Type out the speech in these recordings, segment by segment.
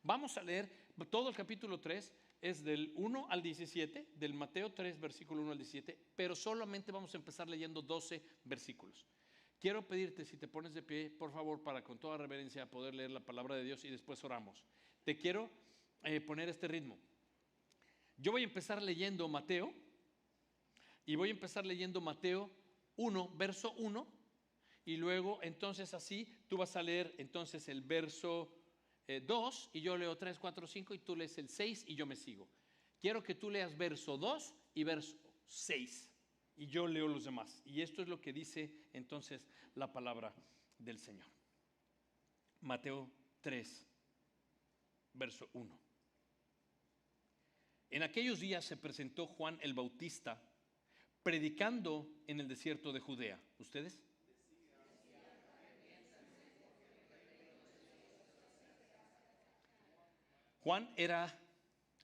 Vamos a leer todo el capítulo 3, es del 1 al 17, del Mateo 3, versículo 1 al 17, pero solamente vamos a empezar leyendo 12 versículos. Quiero pedirte, si te pones de pie, por favor, para con toda reverencia poder leer la palabra de Dios y después oramos. Te quiero poner este ritmo. Yo voy a empezar leyendo Mateo, y voy a empezar leyendo Mateo 1, verso 1, y luego entonces así tú vas a leer entonces el verso 2, y yo leo 3, 4, 5, y tú lees el 6 y yo me sigo. Quiero que tú leas verso 2 y verso 6, y yo leo los demás. Y esto es lo que dice entonces la palabra del Señor. Mateo 3, verso 1. En aquellos días se presentó Juan el Bautista predicando en el desierto de Judea. ¿Ustedes? Juan era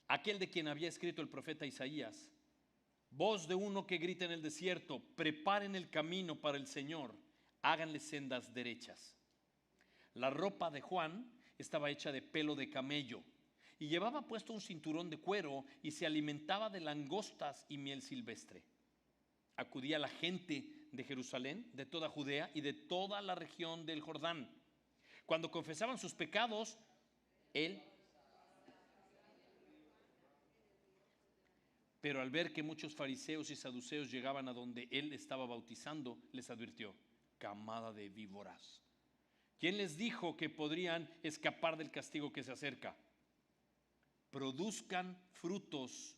aquel de quien había escrito el profeta Isaías: voz de uno que grita en el desierto, preparen el camino para el Señor, háganle sendas derechas. La ropa de Juan estaba hecha de pelo de camello y llevaba puesto un cinturón de cuero y se alimentaba de langostas y miel silvestre. Acudía la gente de Jerusalén, de toda Judea y de toda la región del Jordán. Cuando confesaban sus pecados, él... Pero al ver que muchos fariseos y saduceos llegaban a donde él estaba bautizando, les advirtió: camada de víboras, ¿quién les dijo que podrían escapar del castigo que se acerca? Produzcan frutos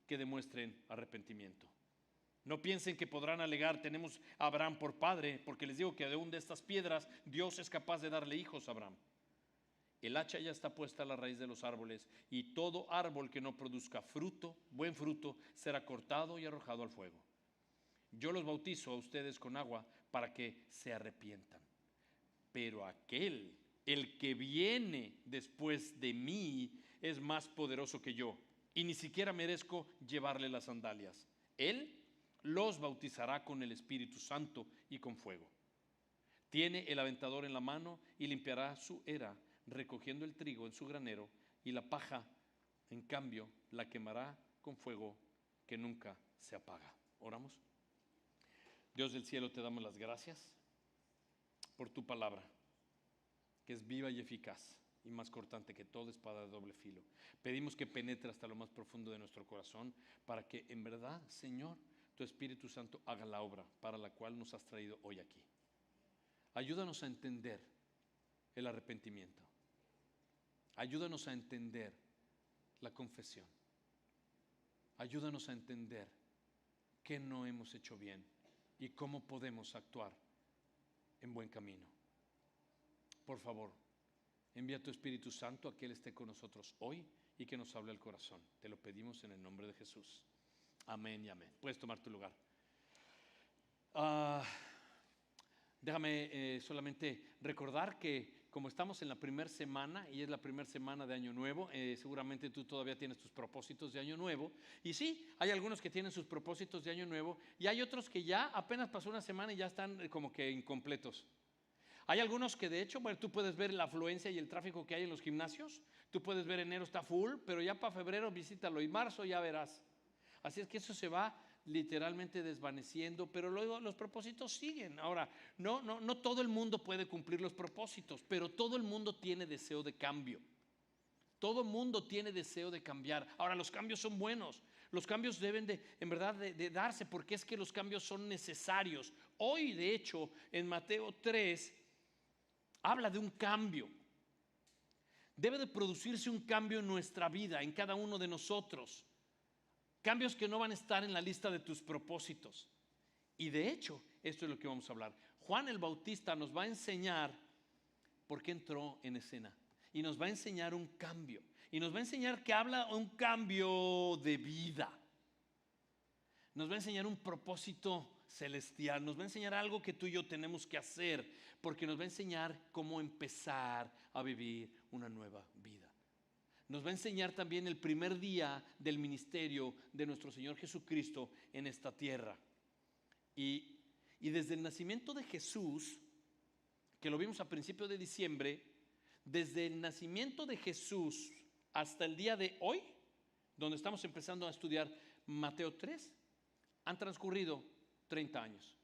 que demuestren arrepentimiento. No piensen que podrán alegar: tenemos a Abraham por padre, porque les digo que aún de estas piedras Dios es capaz de darle hijos a Abraham. El hacha ya está puesta a la raíz de los árboles, y todo árbol que no produzca fruto, buen fruto, será cortado y arrojado al fuego. Yo los bautizo a ustedes con agua para que se arrepientan. Pero aquel, el que viene después de mí, es más poderoso que yo, y ni siquiera merezco llevarle las sandalias. Él los bautizará con el Espíritu Santo y con fuego. Tiene el aventador en la mano y limpiará su era, recogiendo el trigo en su granero, y la paja, en cambio, la quemará con fuego que nunca se apaga. Oramos. Dios del cielo, te damos las gracias por tu palabra, que es viva y eficaz y más cortante que toda espada de doble filo. Pedimos que penetre hasta lo más profundo de nuestro corazón, para que en verdad, Señor, tu Espíritu Santo haga la obra para la cual nos has traído hoy aquí. Ayúdanos a entender el arrepentimiento. Ayúdanos a entender la confesión. Ayúdanos a entender qué no hemos hecho bien y cómo podemos actuar en buen camino. Por favor, envía tu Espíritu Santo a que Él esté con nosotros hoy y que nos hable al corazón. Te lo pedimos en el nombre de Jesús. Amén y amén. Puedes tomar tu lugar. Déjame solamente recordar que como estamos en la primera semana y es la primera semana de Año Nuevo, seguramente tú todavía tienes tus propósitos de Año Nuevo. Y sí, hay algunos que tienen sus propósitos de Año Nuevo y hay otros que ya apenas pasó una semana y ya están como que incompletos. Hay algunos que de hecho, bueno, tú puedes ver la afluencia y el tráfico que hay en los gimnasios. Tú puedes ver enero está full, pero ya para febrero visítalo y marzo ya verás. Así es que eso se va literalmente desvaneciendo, pero luego los propósitos siguen. Ahora, no todo el mundo puede cumplir los propósitos, pero todo el mundo tiene deseo de cambio. Todo el mundo tiene deseo de cambiar. Ahora, los cambios son buenos. Los cambios deben en verdad de darse, porque es que los cambios son necesarios. Hoy, de hecho, en Mateo 3 habla de un cambio. Debe de producirse un cambio en nuestra vida, en cada uno de nosotros. Cambios que no van a estar en la lista de tus propósitos. Y de hecho, esto es lo que vamos a hablar. Juan el Bautista nos va a enseñar por qué entró en escena. Y nos va a enseñar un cambio. Y nos va a enseñar que habla un cambio de vida. Nos va a enseñar un propósito celestial. Nos va a enseñar algo que tú y yo tenemos que hacer. Porque nos va a enseñar cómo empezar a vivir una nueva vida. Nos va a enseñar también el primer día del ministerio de nuestro Señor Jesucristo en esta tierra. Y desde el nacimiento de Jesús, que lo vimos a principios de diciembre, desde el nacimiento de Jesús hasta el día de hoy, donde estamos empezando a estudiar Mateo 3, han transcurrido 30 años.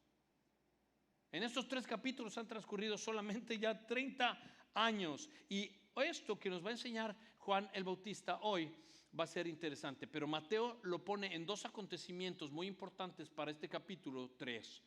En estos 3 capítulos han transcurrido solamente ya 30 años. Y esto que nos va a enseñar Juan el Bautista hoy va a ser interesante. Pero Mateo lo pone en 2 acontecimientos muy importantes para este capítulo 3.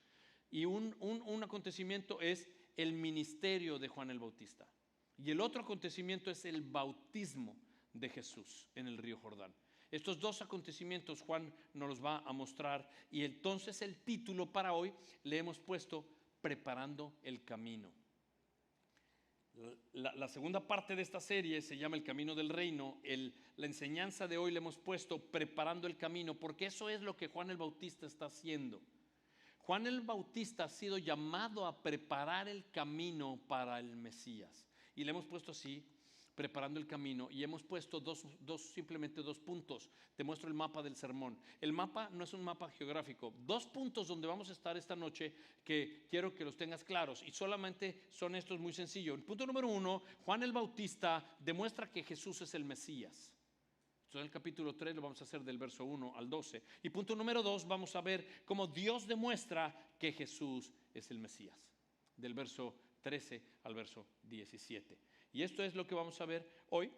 Y un acontecimiento es el ministerio de Juan el Bautista. Y el otro acontecimiento es el bautismo de Jesús en el río Jordán. Estos 2 acontecimientos Juan nos los va a mostrar. Y entonces el título para hoy le hemos puesto Preparando el camino. La segunda parte de esta serie se llama El Camino del Reino. La enseñanza de hoy le hemos puesto Preparando el camino, porque eso es lo que Juan el Bautista está haciendo. Juan el Bautista ha sido llamado a preparar el camino para el Mesías. Y le hemos puesto así, preparando el camino, y hemos puesto simplemente 2 puntos. Te muestro el mapa del sermón. El mapa no es un mapa geográfico. 2 puntos donde vamos a estar esta noche que quiero que los tengas claros, y solamente son estos muy sencillos. Punto número 1, Juan el Bautista demuestra que Jesús es el Mesías. Esto en el capítulo 3 lo vamos a hacer del verso 1 al 12. Y punto número 2, vamos a ver cómo Dios demuestra que Jesús es el Mesías, del verso 13 al verso 17. Y esto es lo que vamos a ver hoy.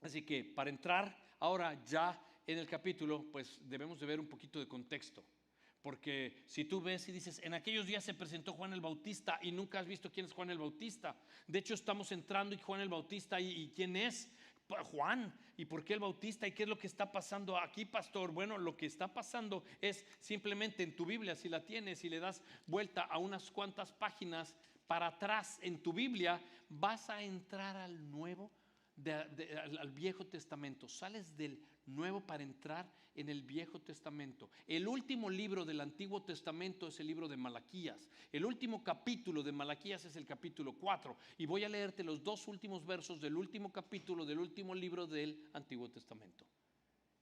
Así que para entrar ahora ya en el capítulo, pues debemos de ver un poquito de contexto. Porque si tú ves y dices, en aquellos días se presentó Juan el Bautista y nunca has visto quién es Juan el Bautista. De hecho estamos entrando y Juan el Bautista, ¿y quién es Juan? ¿Y por qué el Bautista? ¿Y qué es lo que está pasando aquí, pastor? Bueno, lo que está pasando es simplemente en tu Biblia, si la tienes y le das vuelta a unas cuantas páginas para atrás en tu Biblia, vas a entrar al Nuevo, al Viejo Testamento. Sales del Nuevo para entrar en el Viejo Testamento. El último libro del Antiguo Testamento es el libro de Malaquías. El último capítulo de Malaquías es el capítulo 4. Y voy a leerte los 2 últimos versos del último capítulo del último libro del Antiguo Testamento.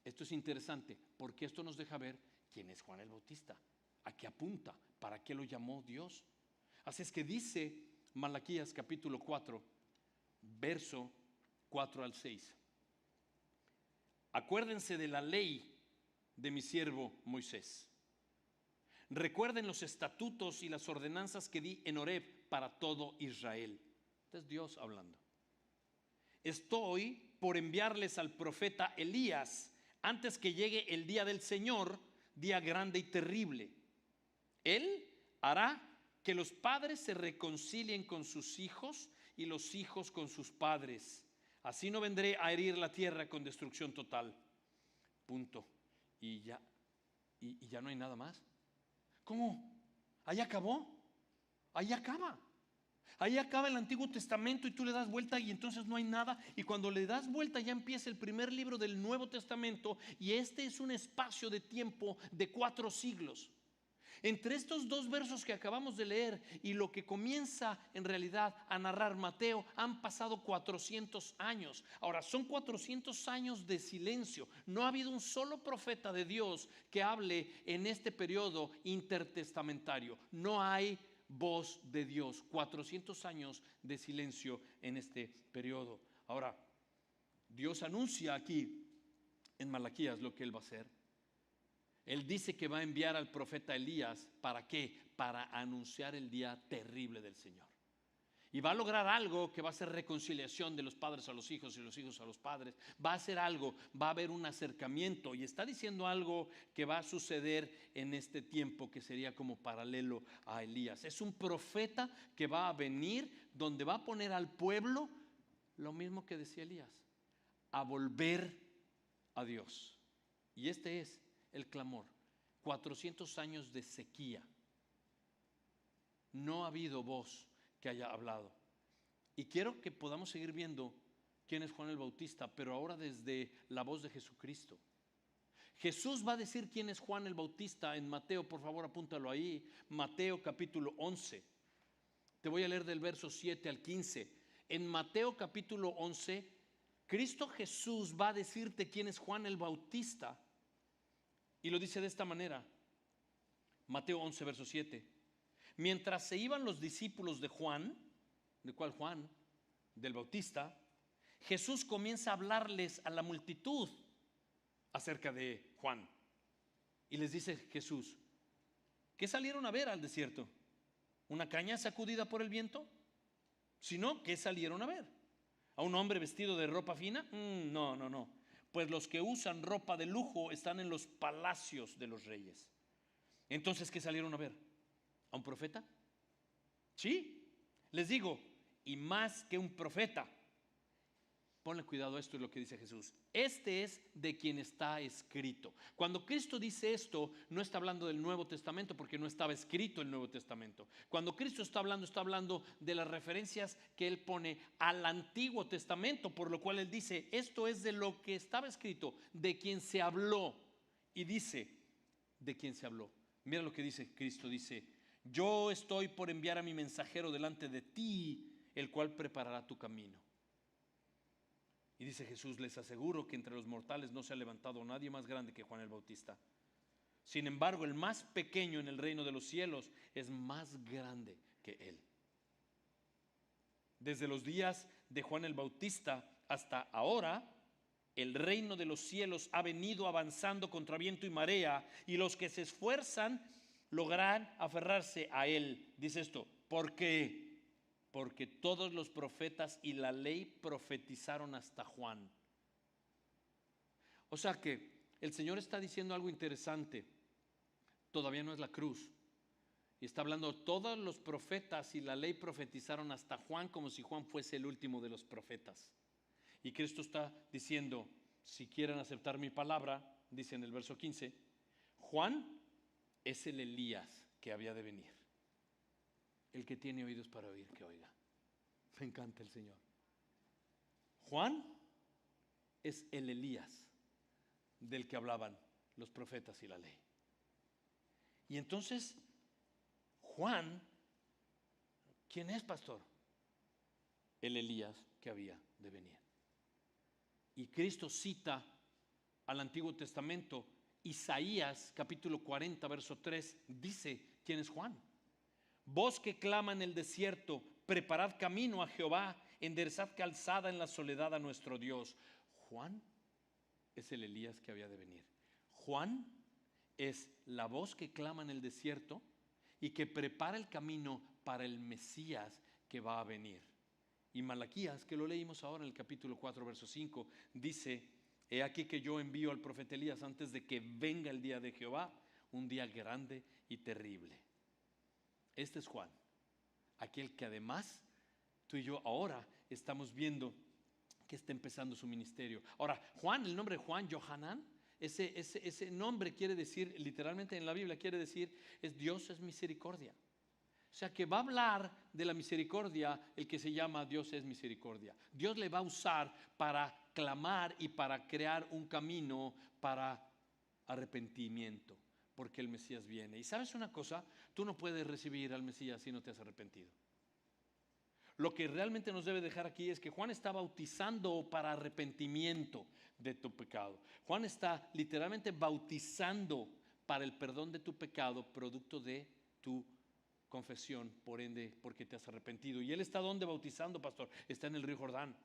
Esto es interesante porque esto nos deja ver quién es Juan el Bautista, a qué apunta, para qué lo llamó Dios. Así es que dice Malaquías capítulo 4, verso 4 al 6. Acuérdense de la ley de mi siervo Moisés. Recuerden los estatutos y las ordenanzas que di en Horeb para todo Israel. Este es Dios hablando. Estoy por enviarles al profeta Elías antes que llegue el día del Señor, día grande y terrible. Él hará que los padres se reconcilien con sus hijos y los hijos con sus padres. Así no vendré a herir la tierra con destrucción total. Punto. Y ya no hay nada más. ¿Cómo? ¿Ahí acabó? Ahí acaba. Ahí acaba el Antiguo Testamento y tú le das vuelta y entonces no hay nada. Y cuando le das vuelta ya empieza el primer libro del Nuevo Testamento, y este es un espacio de tiempo de 4 siglos. Entre estos 2 versos que acabamos de leer y lo que comienza en realidad a narrar Mateo, han pasado 400 años. Ahora, son 400 años de silencio. No ha habido un solo profeta de Dios que hable en este periodo intertestamentario. No hay voz de Dios. 400 años de silencio en este periodo. Ahora, Dios anuncia aquí en Malaquías lo que Él va a hacer. Él dice que va a enviar al profeta Elías. ¿Para qué? Para anunciar el día terrible del Señor. Y va a lograr algo que va a ser reconciliación de los padres a los hijos y los hijos a los padres. Va a hacer algo, va a haber un acercamiento. Y está diciendo algo que va a suceder en este tiempo que sería como paralelo a Elías. Es un profeta que va a venir donde va a poner al pueblo lo mismo que decía Elías, a volver a Dios. Y este es el clamor. 400 años de sequía. No ha habido voz que haya hablado. Y quiero que podamos seguir viendo quién es Juan el Bautista, pero ahora desde la voz de Jesucristo. Jesús va a decir quién es Juan el Bautista en Mateo. Por favor, apúntalo ahí. Mateo capítulo 11. Te voy a leer del verso 7 al 15. En Mateo capítulo 11, Cristo Jesús va a decirte quién es Juan el Bautista. Y lo dice de esta manera. Mateo 11, verso 7. Mientras se iban los discípulos de Juan, ¿de cuál Juan? del Bautista, Jesús comienza a hablarles a la multitud acerca de Juan. Y les dice Jesús: ¿qué salieron a ver al desierto? ¿Una caña sacudida por el viento? Si no, ¿qué salieron a ver? ¿A un hombre vestido de ropa fina? No. Pues los que usan ropa de lujo están en los palacios de los reyes. Entonces, ¿qué salieron a ver? ¿A un profeta? Sí, les digo, y más que un profeta. Ponle cuidado a esto, es lo que dice Jesús. Este es de quien está escrito. Cuando Cristo dice esto, no está hablando del Nuevo Testamento, porque no estaba escrito el Nuevo Testamento. Cuando Cristo está hablando de las referencias que Él pone al Antiguo Testamento, por lo cual Él dice, esto es de lo que estaba escrito, de quien se habló. Y dice, de quien se habló. Mira lo que dice Cristo, dice: yo estoy por enviar a mi mensajero delante de ti, el cual preparará tu camino. Y dice Jesús: les aseguro que entre los mortales no se ha levantado nadie más grande que Juan el Bautista. Sin embargo, el más pequeño en el reino de los cielos es más grande que él. Desde los días de Juan el Bautista hasta ahora, el reino de los cielos ha venido avanzando contra viento y marea, y los que se esfuerzan logran aferrarse a él. Dice esto: ¿por qué? Porque todos los profetas y la ley profetizaron hasta Juan. O sea que el Señor está diciendo algo interesante. Todavía no es la cruz. Y está hablando, todos los profetas y la ley profetizaron hasta Juan, como si Juan fuese el último de los profetas. Y Cristo está diciendo, si quieren aceptar mi palabra, dice en el verso 15, Juan es el Elías que había de venir. El que tiene oídos para oír, que oiga. Me encanta el Señor. Juan es el Elías del que hablaban los profetas y la ley. Y entonces, Juan, ¿quién es, pastor? El Elías que había de venir. Y Cristo cita al Antiguo Testamento. Isaías capítulo 40 verso 3 dice quién es Juan. Voz que clama en el desierto, preparad camino a Jehová, enderezad calzada en la soledad a nuestro Dios. Juan es el Elías que había de venir. Juan es la voz que clama en el desierto y que prepara el camino para el Mesías que va a venir. Y Malaquías, que lo leímos ahora en el capítulo 4 verso 5, dice: he aquí que yo envío al profeta Elías antes de que venga el día de Jehová, un día grande y terrible. Este es Juan, aquel que además tú y yo ahora estamos viendo que está empezando su ministerio. Ahora, Juan, el nombre Juan, Johanan, ese nombre quiere decir, literalmente en la Biblia quiere decir, Dios es misericordia. O sea que va a hablar de la misericordia el que se llama Dios es misericordia. Dios le va a usar para clamar y para crear un camino para arrepentimiento, porque el Mesías viene. Y sabes una cosa, tú no puedes recibir al Mesías si no te has arrepentido. Lo que realmente nos debe dejar aquí es que Juan está bautizando para arrepentimiento de tu pecado. Juan está literalmente bautizando para el perdón de tu pecado, producto de tu confesión, por ende, porque te has arrepentido. ¿Y él está dónde bautizando, pastor? Está en el río Jordán.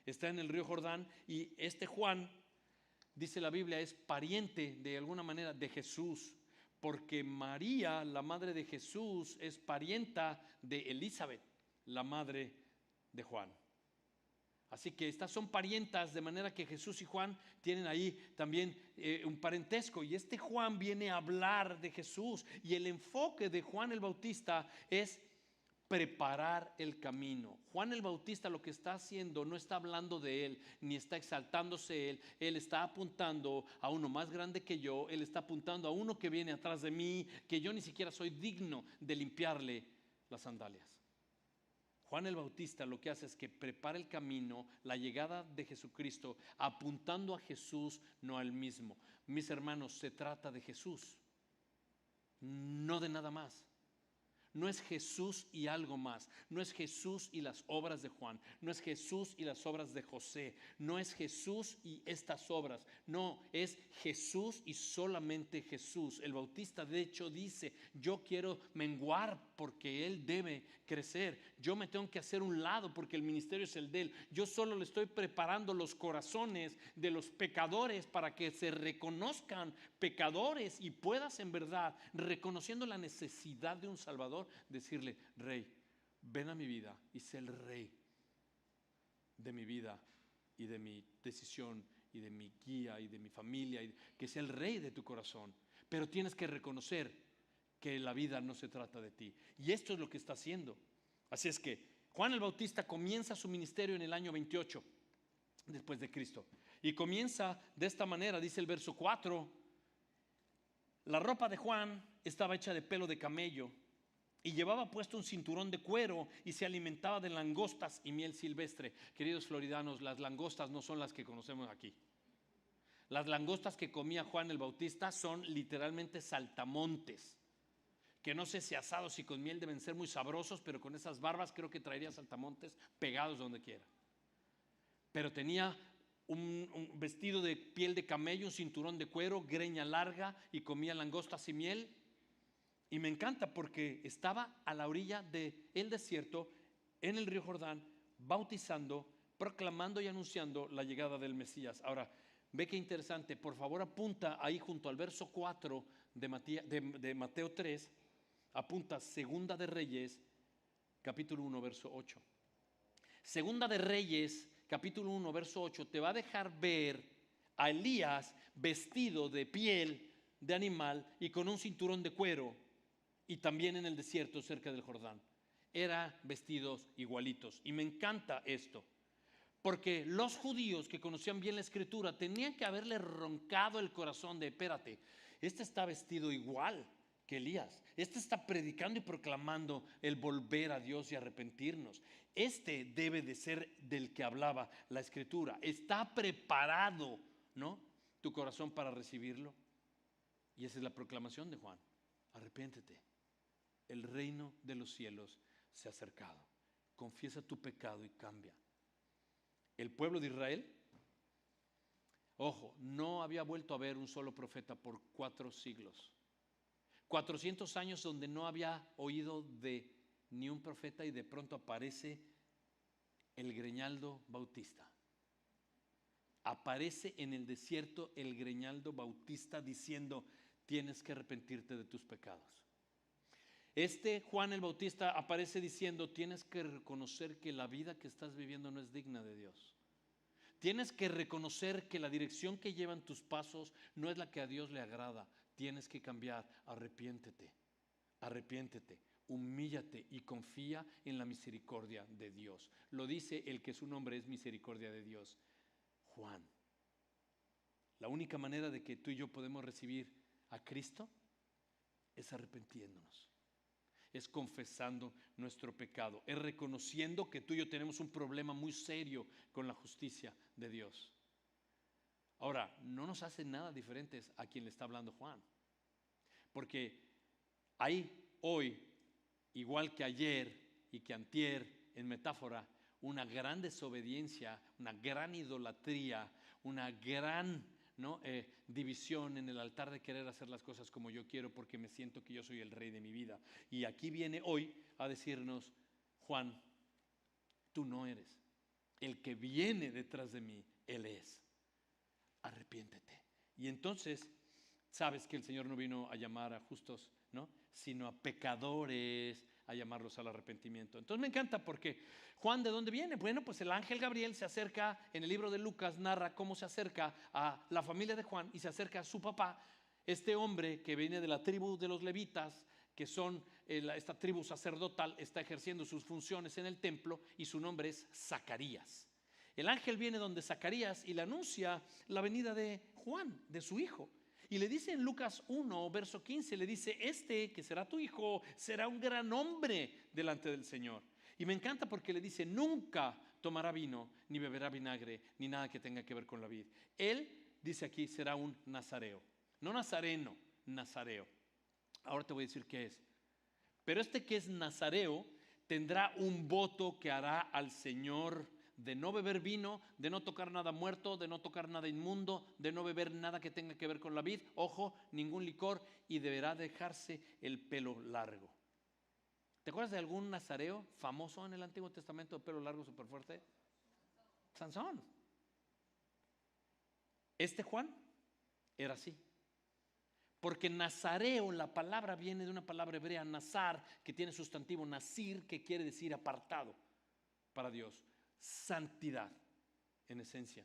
Está en el río Jordán, y este Juan, dice la Biblia, es pariente de alguna manera de Jesús, porque María, la madre de Jesús, es parienta de Elizabeth, la madre de Juan. Así que estas son parientas, de manera que Jesús y Juan tienen ahí también un parentesco. Y este Juan viene a hablar de Jesús, y el enfoque de Juan el Bautista es preparar el camino. Juan el Bautista lo que está haciendo, no está hablando de él, ni está exaltándose él. Él está apuntando a uno más grande que yo. Él está apuntando a uno que viene atrás de mí, que yo ni siquiera soy digno de limpiarle las sandalias. Juan el Bautista lo que hace es que prepara el camino, la llegada de Jesucristo, apuntando a Jesús, no al mismo. Mis hermanos, se trata de Jesús, no de nada más. No es Jesús y algo más. No es Jesús y las obras de Juan. No es Jesús y las obras de José. No es Jesús y estas obras. No, es Jesús y solamente Jesús. El Bautista de hecho dice: yo quiero menguar porque Él debe crecer. Yo me tengo que hacer un lado porque el ministerio es el de Él. Yo solo le estoy preparando los corazones de los pecadores para que se reconozcan pecadores y puedas en verdad, reconociendo la necesidad de un Salvador, decirle: Rey, ven a mi vida y sé el Rey de mi vida y de mi decisión y de mi guía y de mi familia, y que sea el Rey de tu corazón. Pero tienes que reconocer que la vida no se trata de ti, y esto es lo que está haciendo. Así es que Juan el Bautista comienza su ministerio en el año 28 después de Cristo, y comienza de esta manera. Dice el verso 4: la ropa de Juan estaba hecha de pelo de camello y llevaba puesto un cinturón de cuero y se alimentaba de langostas y miel silvestre. Queridos floridanos, las langostas no son las que conocemos aquí. Las langostas que comía Juan el Bautista son literalmente saltamontes, que no sé si asados y con miel deben ser muy sabrosos, pero con esas barbas creo que traería saltamontes pegados donde quiera. Pero tenía un vestido de piel de camello, un cinturón de cuero, greña larga, y comía langostas y miel. Y me encanta porque estaba a la orilla del desierto, en el río Jordán, bautizando, proclamando y anunciando la llegada del Mesías. Ahora, ve qué interesante. Por favor, apunta ahí junto al verso 4 de Mateo 3, apunta Segunda de Reyes, capítulo 1, verso 8. Segunda de Reyes, capítulo 1, verso 8, te va a dejar ver a Elías vestido de piel de animal y con un cinturón de cuero, y también en el desierto cerca del Jordán. Eran vestidos igualitos. Y me encanta esto, porque los judíos que conocían bien la escritura tenían que haberle roncado el corazón de: espérate, este está vestido igual que Elías, este está predicando y proclamando el volver a Dios y arrepentirnos. Este debe de ser del que hablaba la escritura. Está preparado, ¿no?, tu corazón para recibirlo. Y esa es la proclamación de Juan: arrepiéntete, el reino de los cielos se ha acercado. Confiesa tu pecado y cambia. El pueblo de Israel, ojo, no había vuelto a ver un solo profeta por 4 siglos. 400 años donde no había oído de ni un profeta, y de pronto aparece el greñaldo Bautista. Aparece en el desierto el greñaldo Bautista diciendo: tienes que arrepentirte de tus pecados. Juan el Bautista aparece diciendo: tienes que reconocer que la vida que estás viviendo no es digna de Dios. Tienes que reconocer que la dirección que llevan tus pasos no es la que a Dios le agrada. Tienes que cambiar. Arrepiéntete, arrepiéntete, humíllate y confía en la misericordia de Dios. Lo dice el que su nombre es misericordia de Dios, Juan. La única manera de que tú y yo podemos recibir a Cristo es arrepintiéndonos, es confesando nuestro pecado, es reconociendo que tú y yo tenemos un problema muy serio con la justicia de Dios. Ahora, no nos hace nada diferentes a quien le está hablando Juan, porque hay hoy, igual que ayer y que antier, en metáfora, una gran desobediencia, una gran idolatría, una gran división en el altar de querer hacer las cosas como yo quiero, porque me siento que yo soy el rey de mi vida. Y aquí viene hoy a decirnos Juan: tú no eres. El que viene detrás de mí, Él es. Arrepiéntete. Y entonces sabes que el Señor no vino a llamar a justos, ¿no?, sino a pecadores, a llamarlos al arrepentimiento. Entonces me encanta porque Juan, ¿de dónde viene? Bueno, pues el ángel Gabriel se acerca, en el libro de Lucas narra cómo se acerca a la familia de Juan y se acerca a su papá, este hombre que viene de la tribu de los levitas, que son esta tribu sacerdotal, está ejerciendo sus funciones en el templo, y su nombre es Zacarías. El ángel viene donde Zacarías y le anuncia la venida de Juan, de su hijo. Y le dice en Lucas 1, verso 15, le dice: este que será tu hijo será un gran hombre delante del Señor. Y me encanta porque le dice: nunca tomará vino, ni beberá vinagre, ni nada que tenga que ver con la vid. Él, dice aquí, será un nazareo. No nazareno, nazareo. Ahora te voy a decir qué es. Pero este que es nazareo tendrá un voto que hará al Señor de no beber vino, de no tocar nada muerto, de no tocar nada inmundo, de no beber nada que tenga que ver con la vid, ojo, ningún licor, y deberá dejarse el pelo largo. ¿Te acuerdas de algún nazareo famoso en el Antiguo Testamento de pelo largo súper fuerte? Sansón. Este Juan era así. Porque nazareo, la palabra viene de una palabra hebrea, nazar, que tiene sustantivo nazir, que quiere decir apartado para Dios. Santidad, en esencia.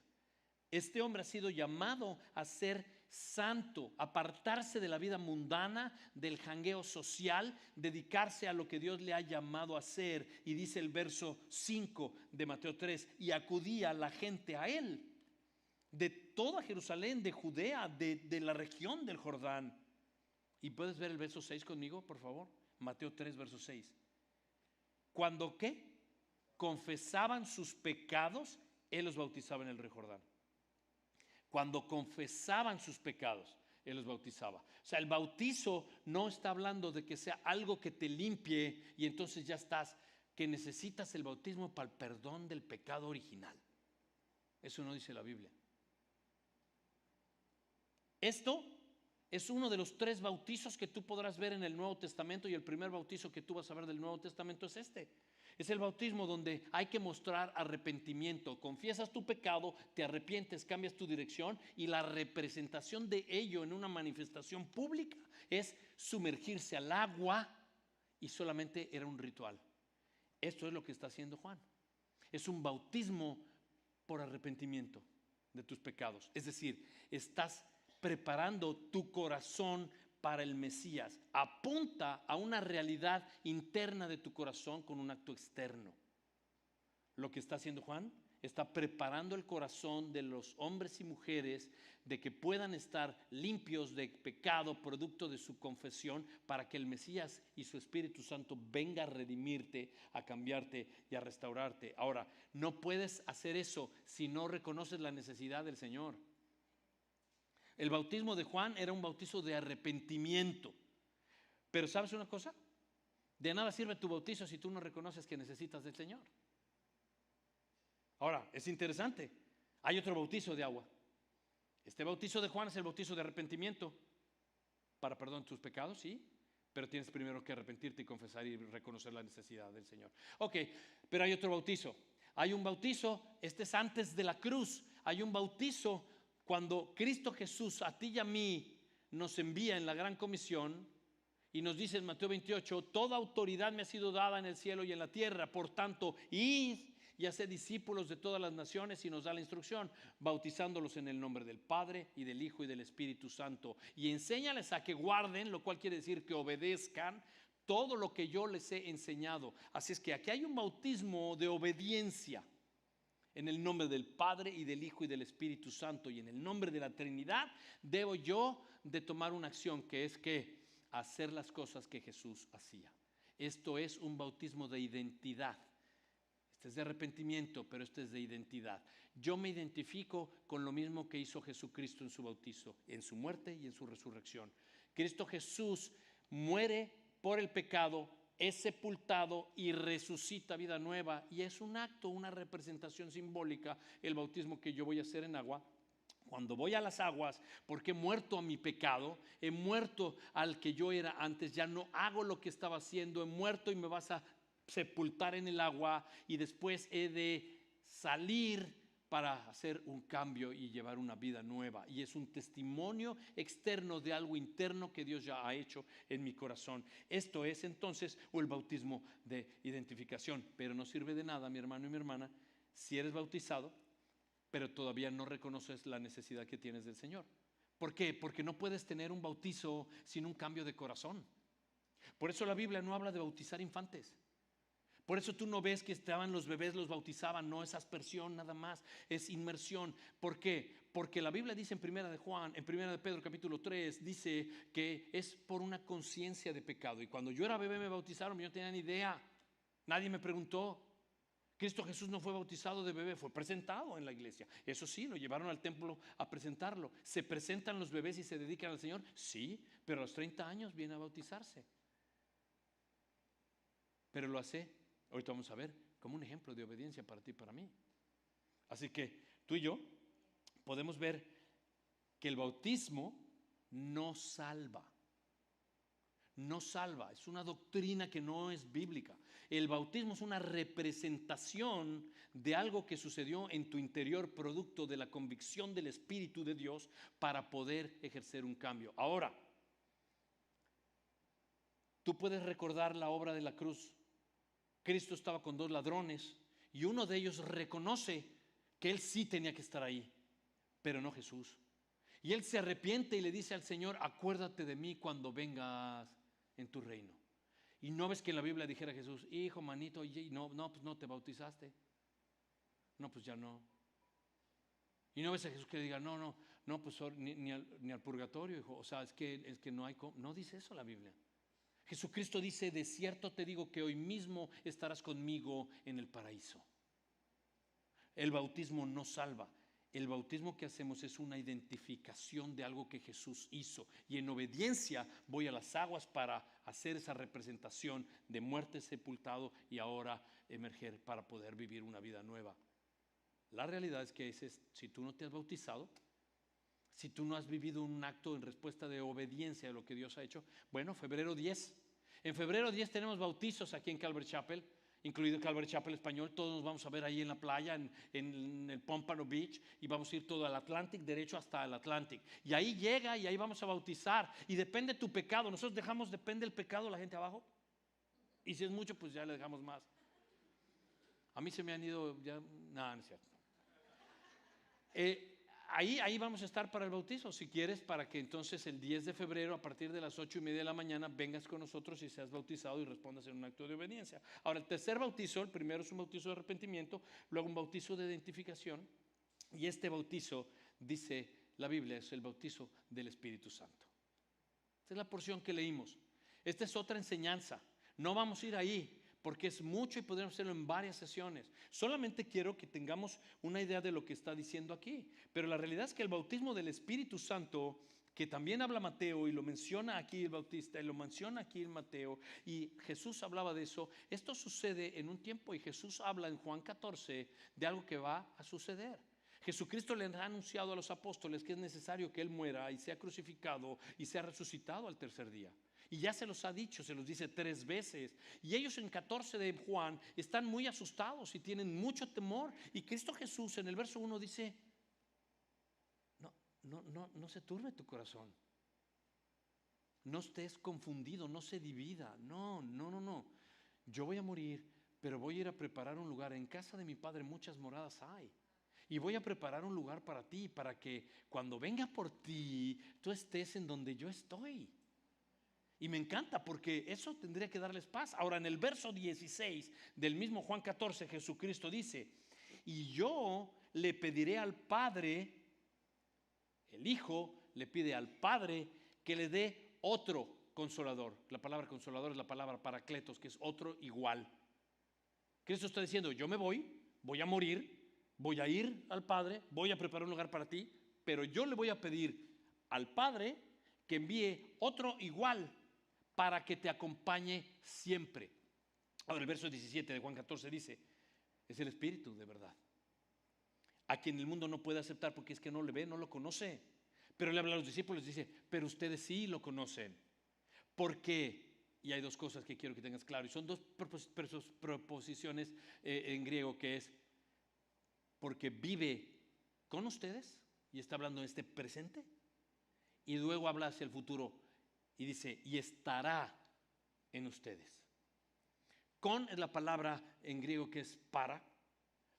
Este hombre ha sido llamado a ser santo, apartarse de la vida mundana, del jangueo social, dedicarse a lo que Dios le ha llamado a hacer. Y dice el verso 5 de Mateo 3, y acudía la gente a él, de toda Jerusalén, de Judea, de la región del Jordán. Y puedes ver el verso 6 conmigo, por favor. Mateo 3, verso 6. Cuando ¿qué? Confesaban sus pecados, él los bautizaba en el río Jordán. Cuando confesaban sus pecados, él los bautizaba. O sea, el bautizo no está hablando de que sea algo que te limpie y entonces ya estás, que necesitas el bautismo para el perdón del pecado original. Eso no dice la Biblia. Esto es uno de los 3 bautizos que tú podrás ver en el Nuevo Testamento, y el primer bautizo que tú vas a ver del Nuevo Testamento es este. Es el bautismo donde hay que mostrar arrepentimiento. Confiesas tu pecado, te arrepientes, cambias tu dirección, y la representación de ello en una manifestación pública es sumergirse al agua, y solamente era un ritual. Esto es lo que está haciendo Juan. Es un bautismo por arrepentimiento de tus pecados. Es decir, estás preparando tu corazón para el Mesías. Apunta a una realidad interna de tu corazón con un acto externo. Lo que está haciendo Juan, está preparando el corazón de los hombres y mujeres de que puedan estar limpios de pecado, producto de su confesión, para que el Mesías y su Espíritu Santo venga a redimirte, a cambiarte y a restaurarte. Ahora, no puedes hacer eso si no reconoces la necesidad del Señor. El bautismo de Juan era un bautizo de arrepentimiento. Pero ¿sabes una cosa? De nada sirve tu bautizo si tú no reconoces que necesitas del Señor. Ahora, es interesante. Hay otro bautizo de agua. Este bautizo de Juan es el bautizo de arrepentimiento para perdón de tus pecados, sí. Pero tienes primero que arrepentirte y confesar y reconocer la necesidad del Señor. Ok, pero hay otro bautizo. Hay un bautizo, este es antes de la cruz. Hay un bautizo cuando Cristo Jesús a ti y a mí nos envía en la gran comisión y nos dice en Mateo 28, toda autoridad me ha sido dada en el cielo y en la tierra, por tanto, id y haced discípulos de todas las naciones, y nos da la instrucción, bautizándolos en el nombre del Padre y del Hijo y del Espíritu Santo, y enséñales a que guarden, lo cual quiere decir que obedezcan todo lo que yo les he enseñado. Así es que aquí hay un bautismo de obediencia. En el nombre del Padre y del Hijo y del Espíritu Santo, y en el nombre de la Trinidad, debo yo de tomar una acción, que es que hacer las cosas que Jesús hacía. Esto es un bautismo de identidad. Este es de arrepentimiento, pero este es de identidad. Yo me identifico con lo mismo que hizo Jesucristo en su bautizo, en su muerte y en su resurrección. Cristo Jesús muere por el pecado, es sepultado y resucita vida nueva, y es un acto, una representación simbólica, el bautismo que yo voy a hacer en agua. Cuando voy a las aguas, porque he muerto a mi pecado, he muerto al que yo era antes, ya no hago lo que estaba haciendo, he muerto y me vas a sepultar en el agua, y después he de salir para hacer un cambio y llevar una vida nueva, y es un testimonio externo de algo interno que Dios ya ha hecho en mi corazón. Esto es entonces el bautismo de identificación. Pero no sirve de nada, mi hermano y mi hermana, si eres bautizado pero todavía no reconoces la necesidad que tienes del Señor. ¿Por qué? Porque no puedes tener un bautizo sin un cambio de corazón. Por eso la Biblia no habla de bautizar infantes. Por eso tú no ves que estaban los bebés, los bautizaban. No es aspersión nada más, es inmersión. ¿Por qué? Porque la Biblia dice en primera de Juan, en primera de Pedro capítulo 3, dice que es por una conciencia de pecado. Y cuando yo era bebé me bautizaron, yo no tenía ni idea. Nadie me preguntó. Cristo Jesús no fue bautizado de bebé, fue presentado en la iglesia. Eso sí, lo llevaron al templo a presentarlo. ¿Se presentan los bebés y se dedican al Señor? Sí, pero a los 30 años viene a bautizarse. pero lo hace, ahorita vamos a ver, como un ejemplo de obediencia para ti y para mí. Así que tú y yo podemos ver que el bautismo no salva. No salva, es una doctrina que no es bíblica. El bautismo es una representación de algo que sucedió en tu interior, producto de la convicción del Espíritu de Dios para poder ejercer un cambio. Ahora, tú puedes recordar la obra de la cruz. Cristo estaba con 2 ladrones y uno de ellos reconoce que él sí tenía que estar ahí, pero no Jesús. Y él se arrepiente y le dice al Señor: acuérdate de mí cuando vengas en tu reino. Y no ves que en la Biblia dijera Jesús: hijo, manito, no, pues no te bautizaste. No, pues ya no. Y no ves a Jesús que le diga: no, pues ni al purgatorio, hijo. O sea, es que no hay. No dice eso la Biblia. Jesucristo dice: de cierto te digo que hoy mismo estarás conmigo en el paraíso. El bautismo no salva. El bautismo que hacemos es una identificación de algo que Jesús hizo, y en obediencia voy a las aguas para hacer esa representación de muerte, sepultado y ahora emerger para poder vivir una vida nueva. La realidad es que si tú no te has bautizado, si tú no has vivido un acto en respuesta de obediencia a lo que Dios ha hecho, bueno, febrero 10. En febrero 10 tenemos bautizos aquí en Calvary Chapel, incluido Calvary Chapel Español. Todos nos vamos a ver ahí en la playa, en el Pompano Beach, y vamos a ir todo al Atlantic, derecho hasta el Atlantic. Y ahí llega y ahí vamos a bautizar. Y depende tu pecado. Nosotros dejamos, depende el pecado, la gente abajo. Y si es mucho, pues ya le dejamos más. A mí se me han ido ya, nada, no es cierto. Ahí vamos a estar para el bautizo, si quieres, para que entonces el 10 de febrero a partir de las 8:30 de la mañana vengas con nosotros y seas bautizado y respondas en un acto de obediencia. Ahora, el tercer bautizo, el primero es un bautizo de arrepentimiento, luego un bautizo de identificación, y este bautizo, dice la Biblia, es el bautizo del Espíritu Santo. Esta es la porción que leímos. Esta es otra enseñanza. No vamos a ir ahí, porque es mucho y podemos hacerlo en varias sesiones. Solamente quiero que tengamos una idea de lo que está diciendo aquí. Pero la realidad es que el bautismo del Espíritu Santo, que también habla Mateo y lo menciona aquí el Bautista y lo menciona aquí el Mateo, y Jesús hablaba de eso, esto sucede en un tiempo, y Jesús habla en Juan 14 de algo que va a suceder. Jesucristo le ha anunciado a los apóstoles que es necesario que Él muera y sea crucificado y sea resucitado al tercer día. Y ya se los ha dicho, se los dice 3 veces. Y ellos en 14 de Juan están muy asustados y tienen mucho temor. Y Cristo Jesús en el verso 1 dice: no se turbe tu corazón. No estés confundido, no se divida. No. Yo voy a morir, pero voy a ir a preparar un lugar. En casa de mi Padre muchas moradas hay. Y voy a preparar un lugar para ti, para que cuando venga por ti, tú estés en donde yo estoy. Y me encanta, porque eso tendría que darles paz. Ahora, en el verso 16 del mismo Juan 14, Jesucristo dice: y yo le pediré al Padre, el Hijo le pide al Padre que le dé otro consolador. La palabra consolador es la palabra paracletos, que es otro igual. Cristo está diciendo: yo me voy a morir, voy a ir al Padre, voy a preparar un lugar para ti, pero yo le voy a pedir al Padre que envíe otro igual para que te acompañe siempre. Ahora, el verso 17 de Juan 14 dice: es el Espíritu de verdad, a quien el mundo no puede aceptar porque es que no le ve, no lo conoce. Pero le habla a los discípulos y dice: pero ustedes sí lo conocen. ¿Por qué? Y hay 2 cosas que quiero que tengas claro, y son 2 proposiciones en griego, que es: porque vive con ustedes, y está hablando de este presente, y luego habla hacia el futuro y dice: y estará en ustedes. Con es la palabra en griego que es para.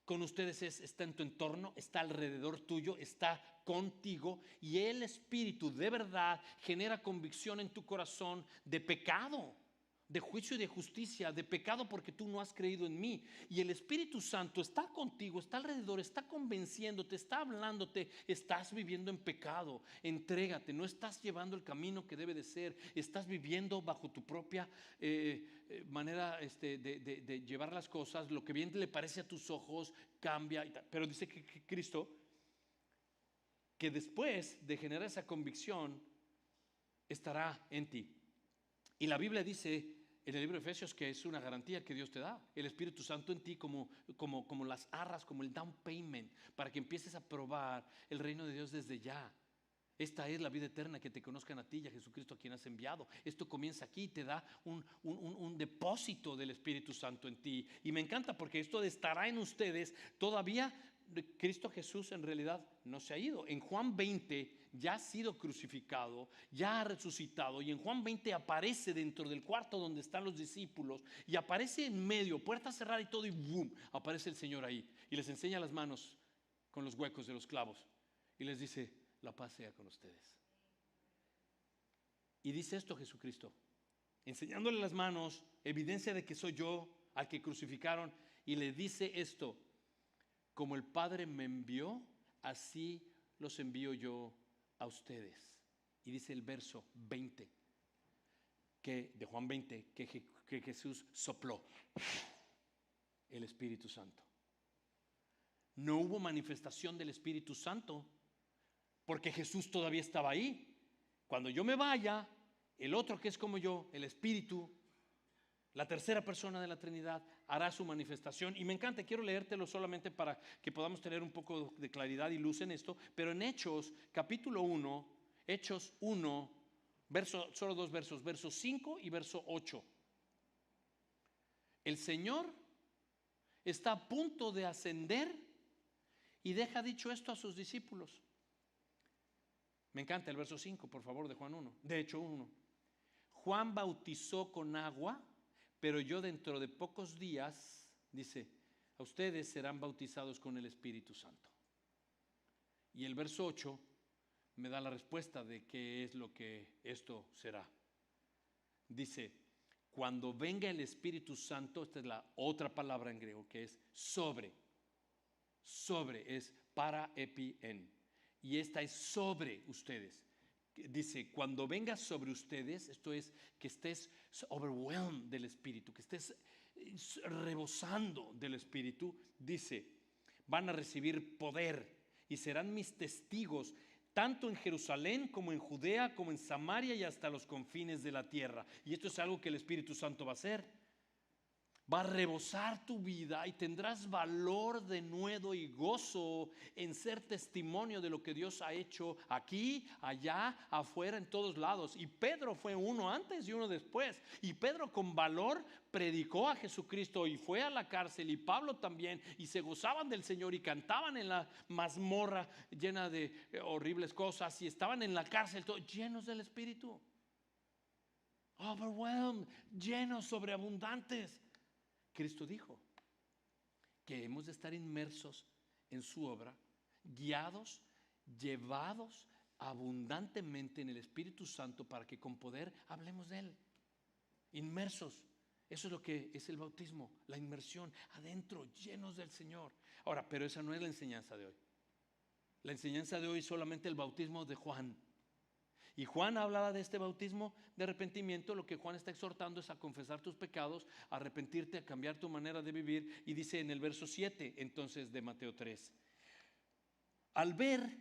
Con ustedes está en tu entorno, está alrededor tuyo, está contigo, y el Espíritu de verdad genera convicción en tu corazón de pecado, de juicio y de justicia. De pecado porque tú no has creído en mí. Y el Espíritu Santo está contigo, está alrededor, está convenciéndote, está hablándote: estás viviendo en pecado, entrégate, no estás llevando el camino que debe de ser, estás viviendo bajo tu propia manera de llevar las cosas, lo que bien le parece a tus ojos, cambia y tal. Pero dice que Cristo, que después de generar esa convicción, estará en ti. Y la Biblia dice en el libro de Efesios, que es una garantía que Dios te da, el Espíritu Santo en ti como las arras, como el down payment, para que empieces a probar el reino de Dios desde ya. Esta es la vida eterna, que te conozcan a ti y a Jesucristo a quien has enviado. Esto comienza aquí, te da un depósito del Espíritu Santo en ti. Y me encanta porque esto estará en ustedes todavía. Cristo Jesús en realidad no se ha ido. En Juan 20 ya ha sido crucificado, ya ha resucitado, y en Juan 20 aparece dentro del cuarto donde están los discípulos, y aparece en medio, puerta cerrada y todo, y boom, aparece el Señor ahí y les enseña las manos con los huecos de los clavos y les dice: la paz sea con ustedes. Y dice esto Jesucristo, enseñándole las manos, evidencia de que soy yo al que crucificaron, y le dice esto: como el Padre me envió, así los envío yo a ustedes. Y dice el verso 20 de Juan 20 que Jesús sopló el Espíritu Santo. No hubo manifestación del Espíritu Santo porque Jesús todavía estaba ahí. Cuando yo me vaya, el otro que es como yo, el Espíritu, la tercera persona de la Trinidad, hará su manifestación. Y me encanta, quiero leértelo solamente para que podamos tener un poco de claridad y luz en esto. Pero en Hechos capítulo 1, Hechos 1, solo dos versos, verso 5 y verso 8. El Señor está a punto de ascender y deja dicho esto a sus discípulos. Me encanta el verso 5, por favor, de Juan 1, de Hechos 1. Juan bautizó con agua, pero yo dentro de pocos días, dice, a ustedes serán bautizados con el Espíritu Santo. Y el verso 8 me da la respuesta de qué es lo que esto será. Dice, cuando venga el Espíritu Santo, esta es la otra palabra en griego que es sobre es para epien, y esta es sobre ustedes. Dice, cuando venga sobre ustedes, esto es que estés overwhelmed del Espíritu, que estés rebosando del Espíritu, dice, van a recibir poder y serán mis testigos tanto en Jerusalén como en Judea, como en Samaria y hasta los confines de la tierra. Y esto es algo que el Espíritu Santo va a hacer. Va a rebosar tu vida y tendrás valor, denuedo y gozo en ser testimonio de lo que Dios ha hecho aquí, allá, afuera, en todos lados. Y Pedro fue uno antes y uno después. Y Pedro con valor predicó a Jesucristo y fue a la cárcel, y Pablo también, y se gozaban del Señor y cantaban en la mazmorra llena de horribles cosas, y estaban en la cárcel todos llenos del Espíritu. Overwhelmed, llenos, sobreabundantes. Cristo dijo que hemos de estar inmersos en su obra, guiados, llevados abundantemente en el Espíritu Santo para que con poder hablemos de Él. Inmersos. Eso es lo que es el bautismo, la inmersión adentro, llenos del Señor. Ahora, pero esa no es la enseñanza de hoy. La enseñanza de hoy es solamente el bautismo de Juan. Y Juan hablaba de este bautismo de arrepentimiento. Lo que Juan está exhortando es a confesar tus pecados, a arrepentirte, a cambiar tu manera de vivir. Y dice en el verso 7 entonces de Mateo 3: al ver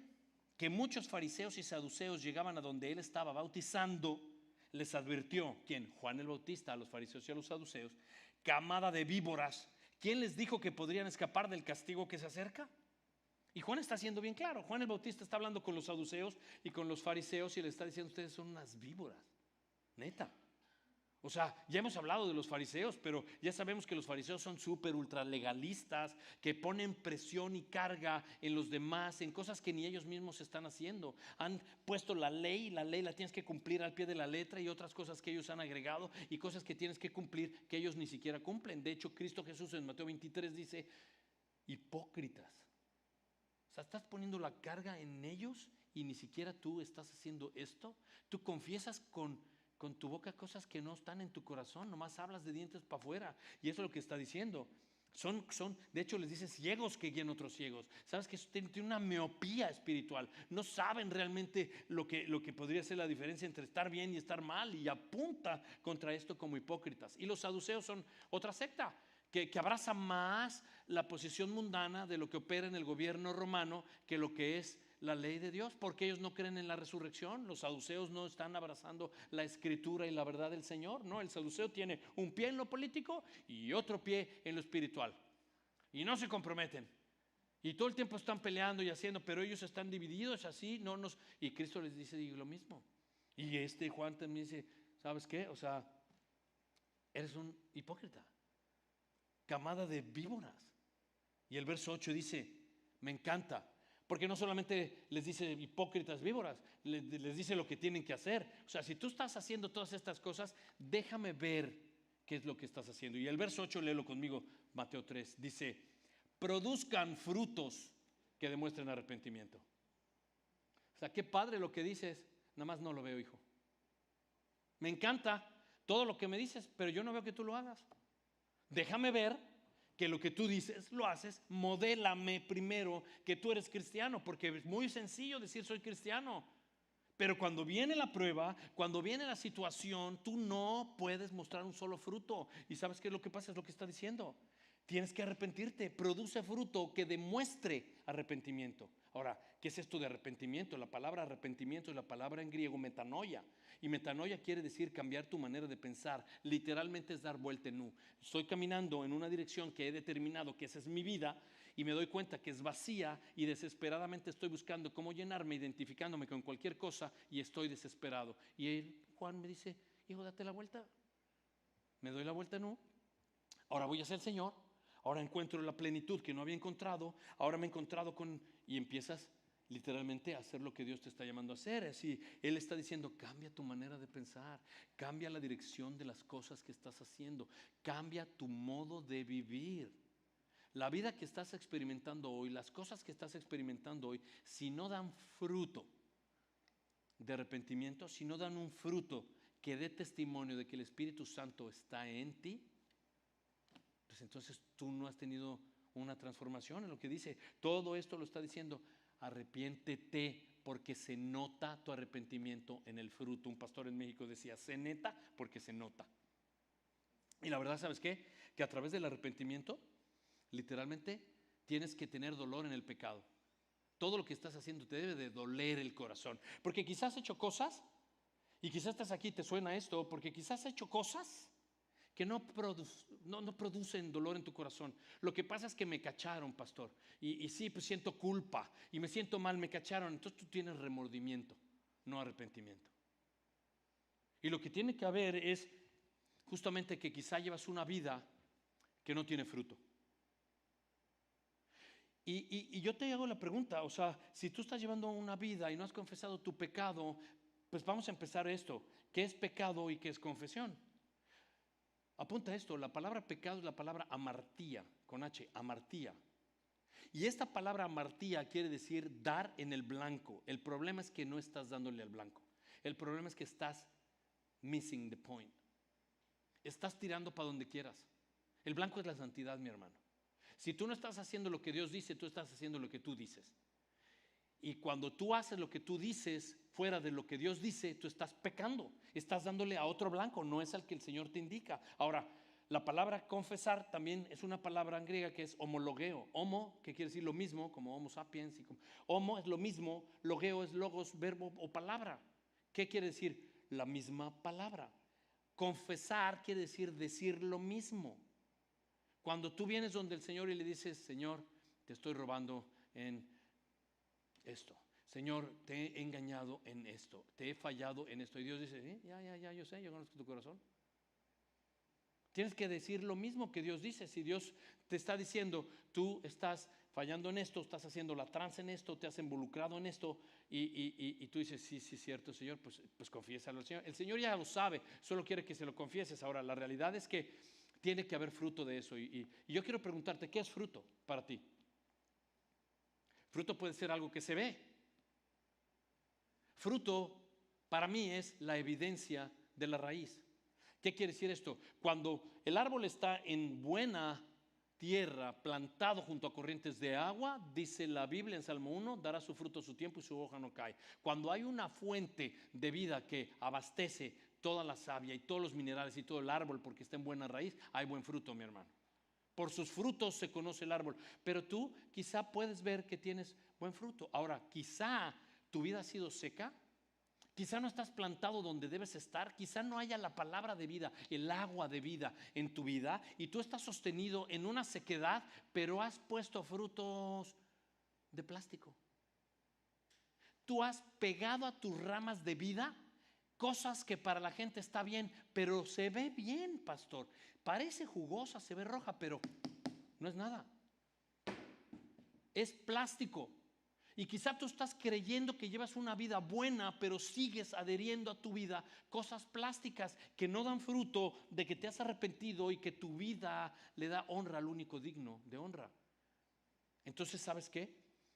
que muchos fariseos y saduceos llegaban a donde él estaba bautizando, les advirtió, ¿quién? Juan el Bautista, a los fariseos y a los saduceos: camada de víboras, ¿quién les dijo que podrían escapar del castigo que se acerca? Y Juan está siendo bien claro. Juan el Bautista está hablando con los saduceos y con los fariseos y le está diciendo: ustedes son unas víboras, neta. O sea, ya hemos hablado de los fariseos, pero ya sabemos que los fariseos son súper ultra legalistas, que ponen presión y carga en los demás, en cosas que ni ellos mismos están haciendo. Han puesto la ley la tienes que cumplir al pie de la letra, y otras cosas que ellos han agregado y cosas que tienes que cumplir que ellos ni siquiera cumplen. De hecho, Cristo Jesús en Mateo 23 dice: hipócritas. O sea, estás poniendo la carga en ellos y ni siquiera tú estás haciendo esto. Tú confiesas con tu boca cosas que no están en tu corazón, nomás hablas de dientes para afuera. Y eso es lo que está diciendo. De hecho les dice ciegos que guían otros ciegos. Sabes que tienen una miopía espiritual. No saben realmente lo que podría ser la diferencia entre estar bien y estar mal, y apunta contra esto como hipócritas. Y los saduceos son otra secta que abraza más la posición mundana de lo que opera en el gobierno romano que lo que es la ley de Dios, porque ellos no creen en la resurrección. Los saduceos no están abrazando la escritura y la verdad del Señor. No, el saduceo tiene un pie en lo político y otro pie en lo espiritual. Y no se comprometen. Y todo el tiempo están peleando y haciendo, pero ellos están divididos así. Y Cristo les dice lo mismo. Y Juan también dice, ¿sabes qué? O sea, eres un hipócrita, camada de víboras. Y el verso 8 dice, me encanta, porque no solamente les dice hipócritas, víboras, les dice lo que tienen que hacer. O sea, si tú estás haciendo todas estas cosas, déjame ver qué es lo que estás haciendo. Y el verso 8, léelo conmigo, Mateo 3, dice, produzcan frutos que demuestren arrepentimiento. O sea, qué padre lo que dices, nada más no lo veo, hijo. Me encanta todo lo que me dices, pero yo no veo que tú lo hagas. Déjame ver que lo que tú dices lo haces. Modélame primero que tú eres cristiano, porque es muy sencillo decir soy cristiano, pero cuando viene la prueba, cuando viene la situación, tú no puedes mostrar un solo fruto. ¿Y sabes qué es lo que pasa? Es lo que está diciendo. Tienes que arrepentirte. Produce fruto que demuestre arrepentimiento. Ahora, ¿qué es esto de arrepentimiento? La palabra arrepentimiento es la palabra en griego metanoia. Y metanoia quiere decir cambiar tu manera de pensar. Literalmente es dar vuelta en U. Estoy caminando en una dirección que he determinado que esa es mi vida y me doy cuenta que es vacía y desesperadamente estoy buscando cómo llenarme, identificándome con cualquier cosa y estoy desesperado. Y Juan me dice, hijo, date la vuelta. Me doy la vuelta en U. Ahora voy a ser el Señor. Ahora encuentro la plenitud que no había encontrado. Ahora me he encontrado con... Y empiezas literalmente a hacer lo que Dios te está llamando a hacer. Así, Él está diciendo, cambia tu manera de pensar. Cambia la dirección de las cosas que estás haciendo. Cambia tu modo de vivir. La vida que estás experimentando hoy, las cosas que estás experimentando hoy, si no dan fruto de arrepentimiento, si no dan un fruto que dé testimonio de que el Espíritu Santo está en ti, pues entonces tú no has tenido una transformación en lo que dice. Todo esto lo está diciendo, arrepiéntete porque se nota tu arrepentimiento en el fruto. Un pastor en México decía, se neta porque se nota. Y la verdad, ¿sabes qué? Que a través del arrepentimiento, literalmente, tienes que tener dolor en el pecado. Todo lo que estás haciendo te debe de doler el corazón. Porque quizás has hecho cosas, y quizás estás aquí y te suena esto, porque quizás has hecho cosas que no producen dolor en tu corazón. Lo que pasa es que me cacharon, pastor, y sí, pues siento culpa, y me siento mal, me cacharon. Entonces tú tienes remordimiento, no arrepentimiento. Y lo que tiene que haber es justamente que quizá llevas una vida que no tiene fruto. Y yo te hago la pregunta, o sea, si tú estás llevando una vida y no has confesado tu pecado, pues vamos a empezar esto. ¿Qué es pecado y qué es confesión? Apunta esto, la palabra pecado es la palabra amartía, con H, amartía. Y esta palabra amartía quiere decir dar en el blanco. El problema es que no estás dándole al blanco. El problema es que estás missing the point. Estás tirando para donde quieras. El blanco es la santidad, mi hermano. Si tú no estás haciendo lo que Dios dice, tú estás haciendo lo que tú dices. Y cuando tú haces lo que tú dices fuera de lo que Dios dice, tú estás pecando. Estás dándole a otro blanco, no es al que el Señor te indica. Ahora, la palabra confesar también es una palabra en griega que es homologeo. Homo, que quiere decir lo mismo, como homo sapiens. Homo es lo mismo, logeo es logos, verbo o palabra. ¿Qué quiere decir? La misma palabra. Confesar quiere decir lo mismo. Cuando tú vienes donde el Señor y le dices, Señor, te estoy robando en esto. Señor, te he engañado en esto, te he fallado en esto. Y Dios dice, ya, yo sé, yo conozco tu corazón. Tienes que decir lo mismo que Dios dice. Si Dios te está diciendo, tú estás fallando en esto, estás haciendo la tranza en esto, te has involucrado en esto, y tú dices, sí, cierto, Señor, pues confiésalo al Señor. El Señor ya lo sabe, solo quiere que se lo confieses. Ahora, la realidad es que tiene que haber fruto de eso. Y yo quiero preguntarte, ¿qué es fruto para ti? Fruto puede ser algo que se ve. Fruto para mí es la evidencia de la raíz. ¿Qué quiere decir esto? Cuando el árbol está en buena tierra, plantado junto a corrientes de agua, dice la Biblia en Salmo 1, dará su fruto a su tiempo y su hoja no cae. Cuando hay una fuente de vida que abastece toda la savia y todos los minerales y todo el árbol porque está en buena raíz, hay buen fruto, mi hermano. Por sus frutos se conoce el árbol. Pero tú quizá puedes ver que tienes buen fruto. Ahora, quizá tu vida ha sido seca. Quizá no estás plantado donde debes estar, quizá no haya la palabra de vida, el agua de vida en tu vida, y tú estás sostenido en una sequedad, pero has puesto frutos de plástico. Tú has pegado a tus ramas de vida cosas que para la gente está bien, pero se ve bien, pastor. Parece jugosa, se ve roja, pero no es nada. Es plástico. Y quizá tú estás creyendo que llevas una vida buena, pero sigues adheriendo a tu vida cosas plásticas que no dan fruto de que te has arrepentido y que tu vida le da honra al único digno de honra. Entonces, ¿sabes qué?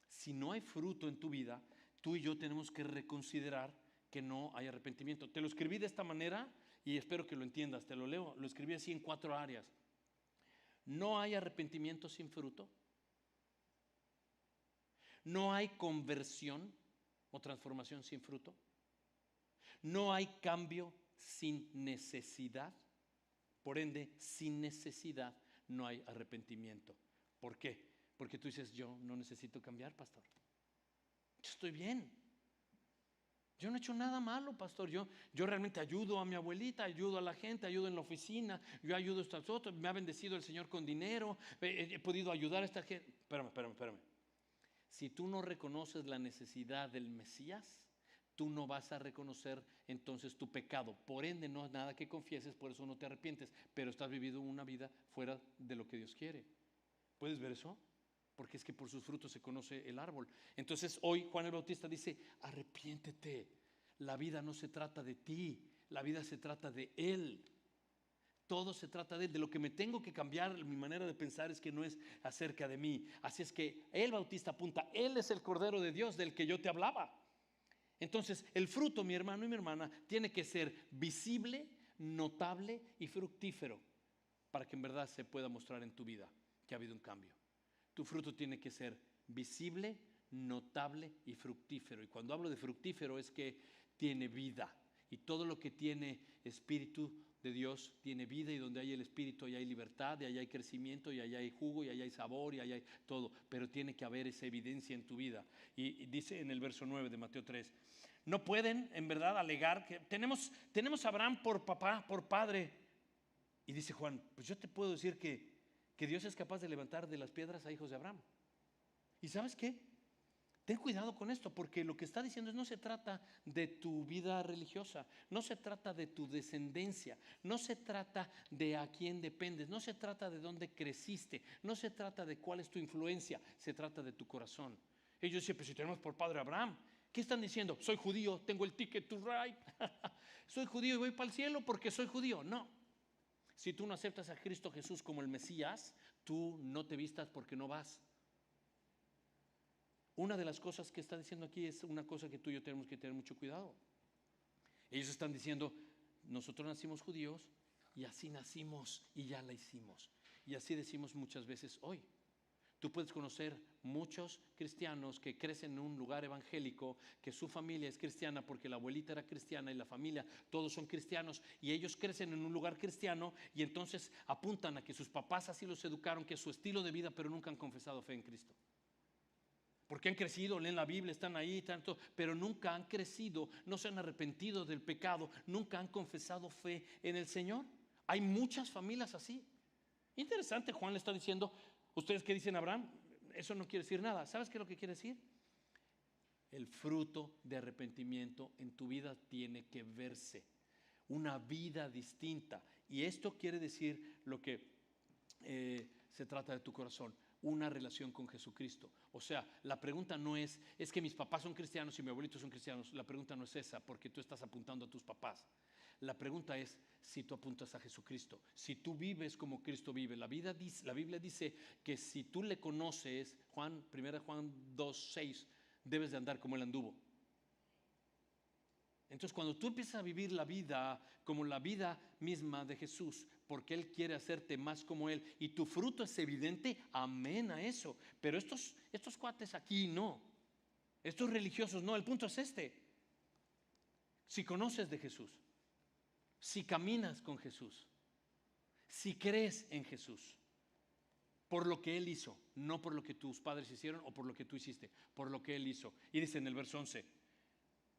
Si no hay fruto en tu vida, tú y yo tenemos que reconsiderar que no hay arrepentimiento. Te lo escribí de esta manera y espero que lo entiendas. Te lo leo, lo escribí así en 4 áreas. No hay arrepentimiento sin fruto. No hay conversión o transformación sin fruto. No hay cambio sin necesidad. Por ende, sin necesidad no hay arrepentimiento. ¿Por qué? Porque tú dices, yo no necesito cambiar, pastor. Yo estoy bien. Yo no he hecho nada malo, pastor. Yo realmente ayudo a mi abuelita, ayudo a la gente, ayudo en la oficina, yo ayudo a estos otros, me ha bendecido el Señor con dinero, he podido ayudar a esta gente. Espérame. Si tú no reconoces la necesidad del Mesías, tú no vas a reconocer entonces tu pecado. Por ende, no es nada que confieses, por eso no te arrepientes, pero estás viviendo una vida fuera de lo que Dios quiere. ¿Puedes ver eso? Porque es que por sus frutos se conoce el árbol. Entonces hoy Juan el Bautista dice, arrepiéntete. La vida no se trata de ti, la vida se trata de Él. Todo se trata de Él. De lo que me tengo que cambiar, mi manera de pensar es que no es acerca de mí. Así es que el Bautista apunta, Él es el Cordero de Dios del que yo te hablaba. Entonces el fruto, mi hermano y mi hermana, tiene que ser visible, notable y fructífero para que en verdad se pueda mostrar en tu vida que ha habido un cambio. Tu fruto tiene que ser visible, notable y fructífero. Y cuando hablo de fructífero es que tiene vida. Y todo lo que tiene Espíritu de Dios tiene vida, y donde hay el Espíritu allá hay libertad, y allá hay crecimiento, y allá hay jugo, y allá hay sabor, y allá hay todo. Pero tiene que haber esa evidencia en tu vida. Y dice en el verso 9 de Mateo 3, no pueden en verdad alegar que tenemos a Abraham por papá, por padre. Y dice Juan, pues yo te puedo decir que Dios es capaz de levantar de las piedras a hijos de Abraham. ¿Y sabes qué? Ten cuidado con esto, porque lo que está diciendo es, no se trata de tu vida religiosa, no se trata de tu descendencia, no se trata de a quién dependes, no se trata de dónde creciste, no se trata de cuál es tu influencia, se trata de tu corazón. Ellos dicen, pues si tenemos por padre Abraham, ¿qué están diciendo? Soy judío, tengo el ticket to ride. Soy judío y voy para el cielo porque soy judío. No. Si tú no aceptas a Cristo Jesús como el Mesías, tú no te vistas porque no vas. Una de las cosas que está diciendo aquí es una cosa que tú y yo tenemos que tener mucho cuidado. Ellos están diciendo, nosotros nacimos judíos y así nacimos y ya la hicimos. Y así decimos muchas veces hoy. Tú puedes conocer muchos cristianos que crecen en un lugar evangélico, que su familia es cristiana porque la abuelita era cristiana y la familia, todos son cristianos, y ellos crecen en un lugar cristiano y entonces apuntan a que sus papás así los educaron, que es su estilo de vida, pero nunca han confesado fe en Cristo. Porque han crecido, leen la Biblia, están ahí, tanto, pero nunca han crecido, no se han arrepentido del pecado, nunca han confesado fe en el Señor. Hay muchas familias así. Interesante, Juan le está diciendo, ustedes que dicen Abraham, eso no quiere decir nada. ¿Sabes qué es lo que quiere decir? El fruto de arrepentimiento en tu vida tiene que verse, una vida distinta. Y esto quiere decir lo que se trata de tu corazón, una relación con Jesucristo. O sea, la pregunta no es que mis papás son cristianos y mi abuelito son cristianos. La pregunta no es esa, porque tú estás apuntando a tus papás. La pregunta es si tú apuntas a Jesucristo, si tú vives como Cristo vive. La Biblia dice que si tú le conoces, 1 Juan 2:6, debes de andar como Él anduvo. Entonces, cuando tú empiezas a vivir la vida como la vida misma de Jesús, porque Él quiere hacerte más como Él, y tu fruto es evidente, amén a eso. Pero estos cuates aquí no, estos religiosos no. El punto es este: si conoces de Jesús, si caminas con Jesús, si crees en Jesús, por lo que Él hizo, no por lo que tus padres hicieron o por lo que tú hiciste, por lo que Él hizo. Y dice en el verso 11,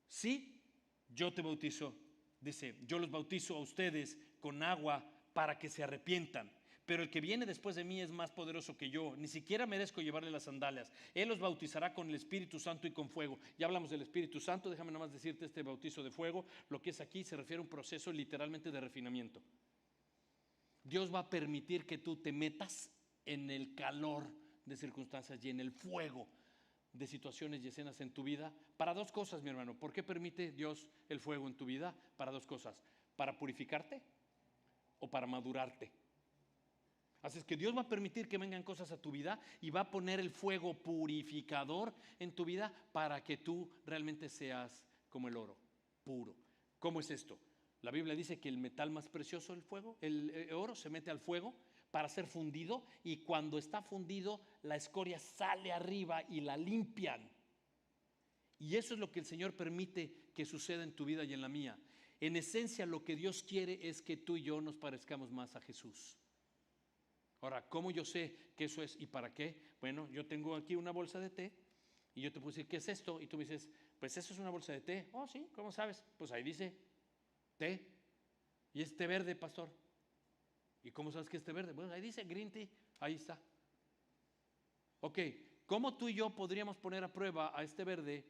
sí, yo te bautizo, dice, yo los bautizo a ustedes con agua para que se arrepientan. Pero el que viene después de mí es más poderoso que yo. Ni siquiera merezco llevarle las sandalias. Él los bautizará con el Espíritu Santo y con fuego. Ya hablamos del Espíritu Santo. Déjame nomás decirte este bautizo de fuego. Lo que es aquí se refiere a un proceso literalmente de refinamiento. Dios va a permitir que tú te metas en el calor de circunstancias y en el fuego de situaciones y escenas en tu vida. Para dos cosas, mi hermano. ¿Por qué permite Dios el fuego en tu vida? Para dos cosas. Para purificarte o para madurarte. Así es que Dios va a permitir que vengan cosas a tu vida y va a poner el fuego purificador en tu vida para que tú realmente seas como el oro, puro. ¿Cómo es esto? La Biblia dice que el metal más precioso, el fuego, el oro, se mete al fuego para ser fundido, y cuando está fundido la escoria sale arriba y la limpian. Y eso es lo que el Señor permite que suceda en tu vida y en la mía. En esencia, lo que Dios quiere es que tú y yo nos parezcamos más a Jesús. Ahora, ¿cómo yo sé que eso es y para qué? Bueno, yo tengo aquí una bolsa de té y yo te puedo decir, ¿qué es esto? Y tú me dices, pues eso es una bolsa de té. Oh, sí, ¿cómo sabes? Pues ahí dice té. Y es té verde, pastor. ¿Y cómo sabes que es té verde? Bueno, ahí dice green tea, ahí está. Ok, ¿cómo tú y yo podríamos poner a prueba a este verde,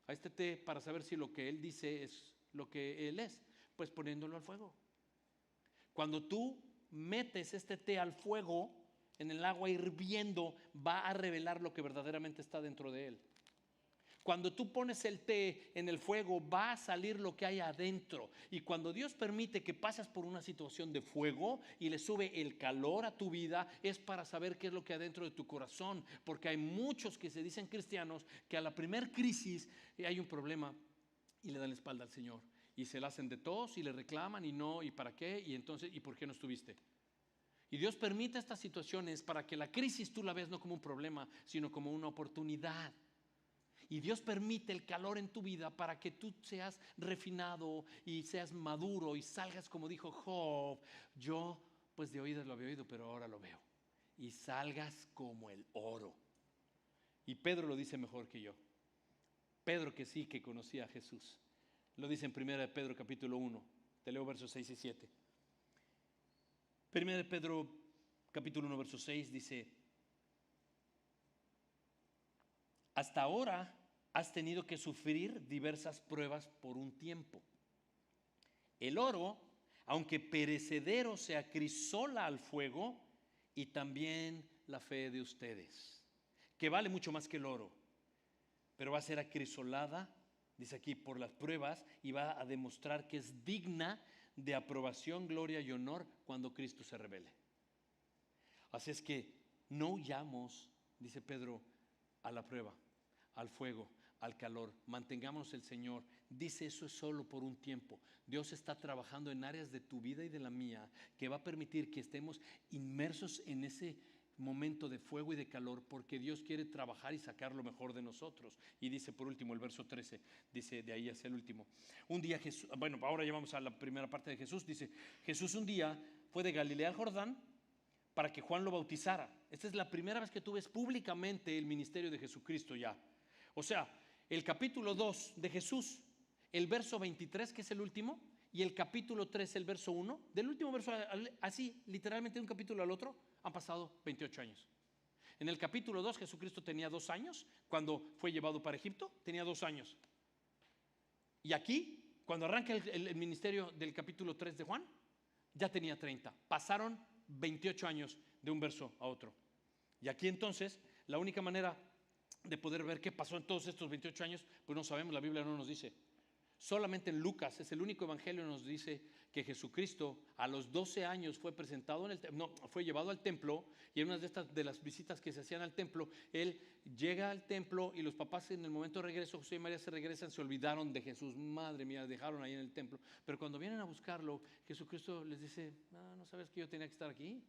a este té, para saber si lo que él dice es lo que él es? Pues poniéndolo al fuego. Cuando tú metes este té al fuego, en el agua hirviendo, va a revelar lo que verdaderamente está dentro de él. Cuando tú pones el té en el fuego, va a salir lo que hay adentro. Y cuando Dios permite que pases por una situación de fuego y le sube el calor a tu vida, es para saber qué es lo que hay adentro de tu corazón. Porque hay muchos que se dicen cristianos que a la primer crisis hay un problema y le dan la espalda al Señor. Y se la hacen de tos y le reclaman y no, y para qué, y entonces, ¿y por qué no estuviste? Y Dios permite estas situaciones para que la crisis tú la veas no como un problema, sino como una oportunidad. Y Dios permite el calor en tu vida para que tú seas refinado y seas maduro y salgas, como dijo Job, yo pues de oídas lo había oído, pero ahora lo veo. Y salgas como el oro. Y Pedro lo dice mejor que yo. Pedro, que sí, que conocía a Jesús, lo dice en 1 Pedro capítulo 1. Te leo versos 6 y 7. 1 Pedro capítulo 1 verso 6 dice: hasta ahora has tenido que sufrir diversas pruebas por un tiempo. El oro, aunque perecedero, se acrisola al fuego, y también la fe de ustedes, que vale mucho más que el oro, pero va a ser acrisolada, dice aquí, por las pruebas, y va a demostrar que es digna de aprobación, gloria y honor cuando Cristo se revele. Así es que no huyamos, dice Pedro, a la prueba, al fuego, al calor. Mantengámonos el Señor. Dice, eso es solo por un tiempo. Dios está trabajando en áreas de tu vida y de la mía que va a permitir que estemos inmersos en ese momento de fuego y de calor, porque Dios quiere trabajar y sacar lo mejor de nosotros. Y dice por último el verso 13, dice de ahí hacia el último: un día Jesús, bueno, ahora ya vamos a la primera parte de Jesús. Dice, Jesús un día fue de Galilea al Jordán para que Juan lo bautizara. Esta es la primera vez que tú ves públicamente el ministerio de Jesucristo ya. O sea, el capítulo 2 de Jesús, el verso 23, que es el último, y el capítulo 3, el verso 1, del último verso, así, literalmente de un capítulo al otro, han pasado 28 años. En el capítulo 2, Jesucristo tenía 2 años, cuando fue llevado para Egipto, tenía 2 años. Y aquí, cuando arranca el ministerio del capítulo 3 de Juan, ya tenía 30. Pasaron 28 años de un verso a otro. Y aquí entonces, la única manera de poder ver qué pasó en todos estos 28 años, pues no sabemos, la Biblia no nos dice. Solamente en Lucas, es el único evangelio, nos dice que Jesucristo a los 12 años fue presentado en el fue llevado al templo, y en una de las visitas que se hacían al templo, él llega al templo y los papás en el momento de regreso, José y María se regresan, se olvidaron de Jesús. Madre mía, dejaron ahí en el templo. Pero cuando vienen a buscarlo, Jesucristo les dice: ¿no sabes que yo tenía que estar aquí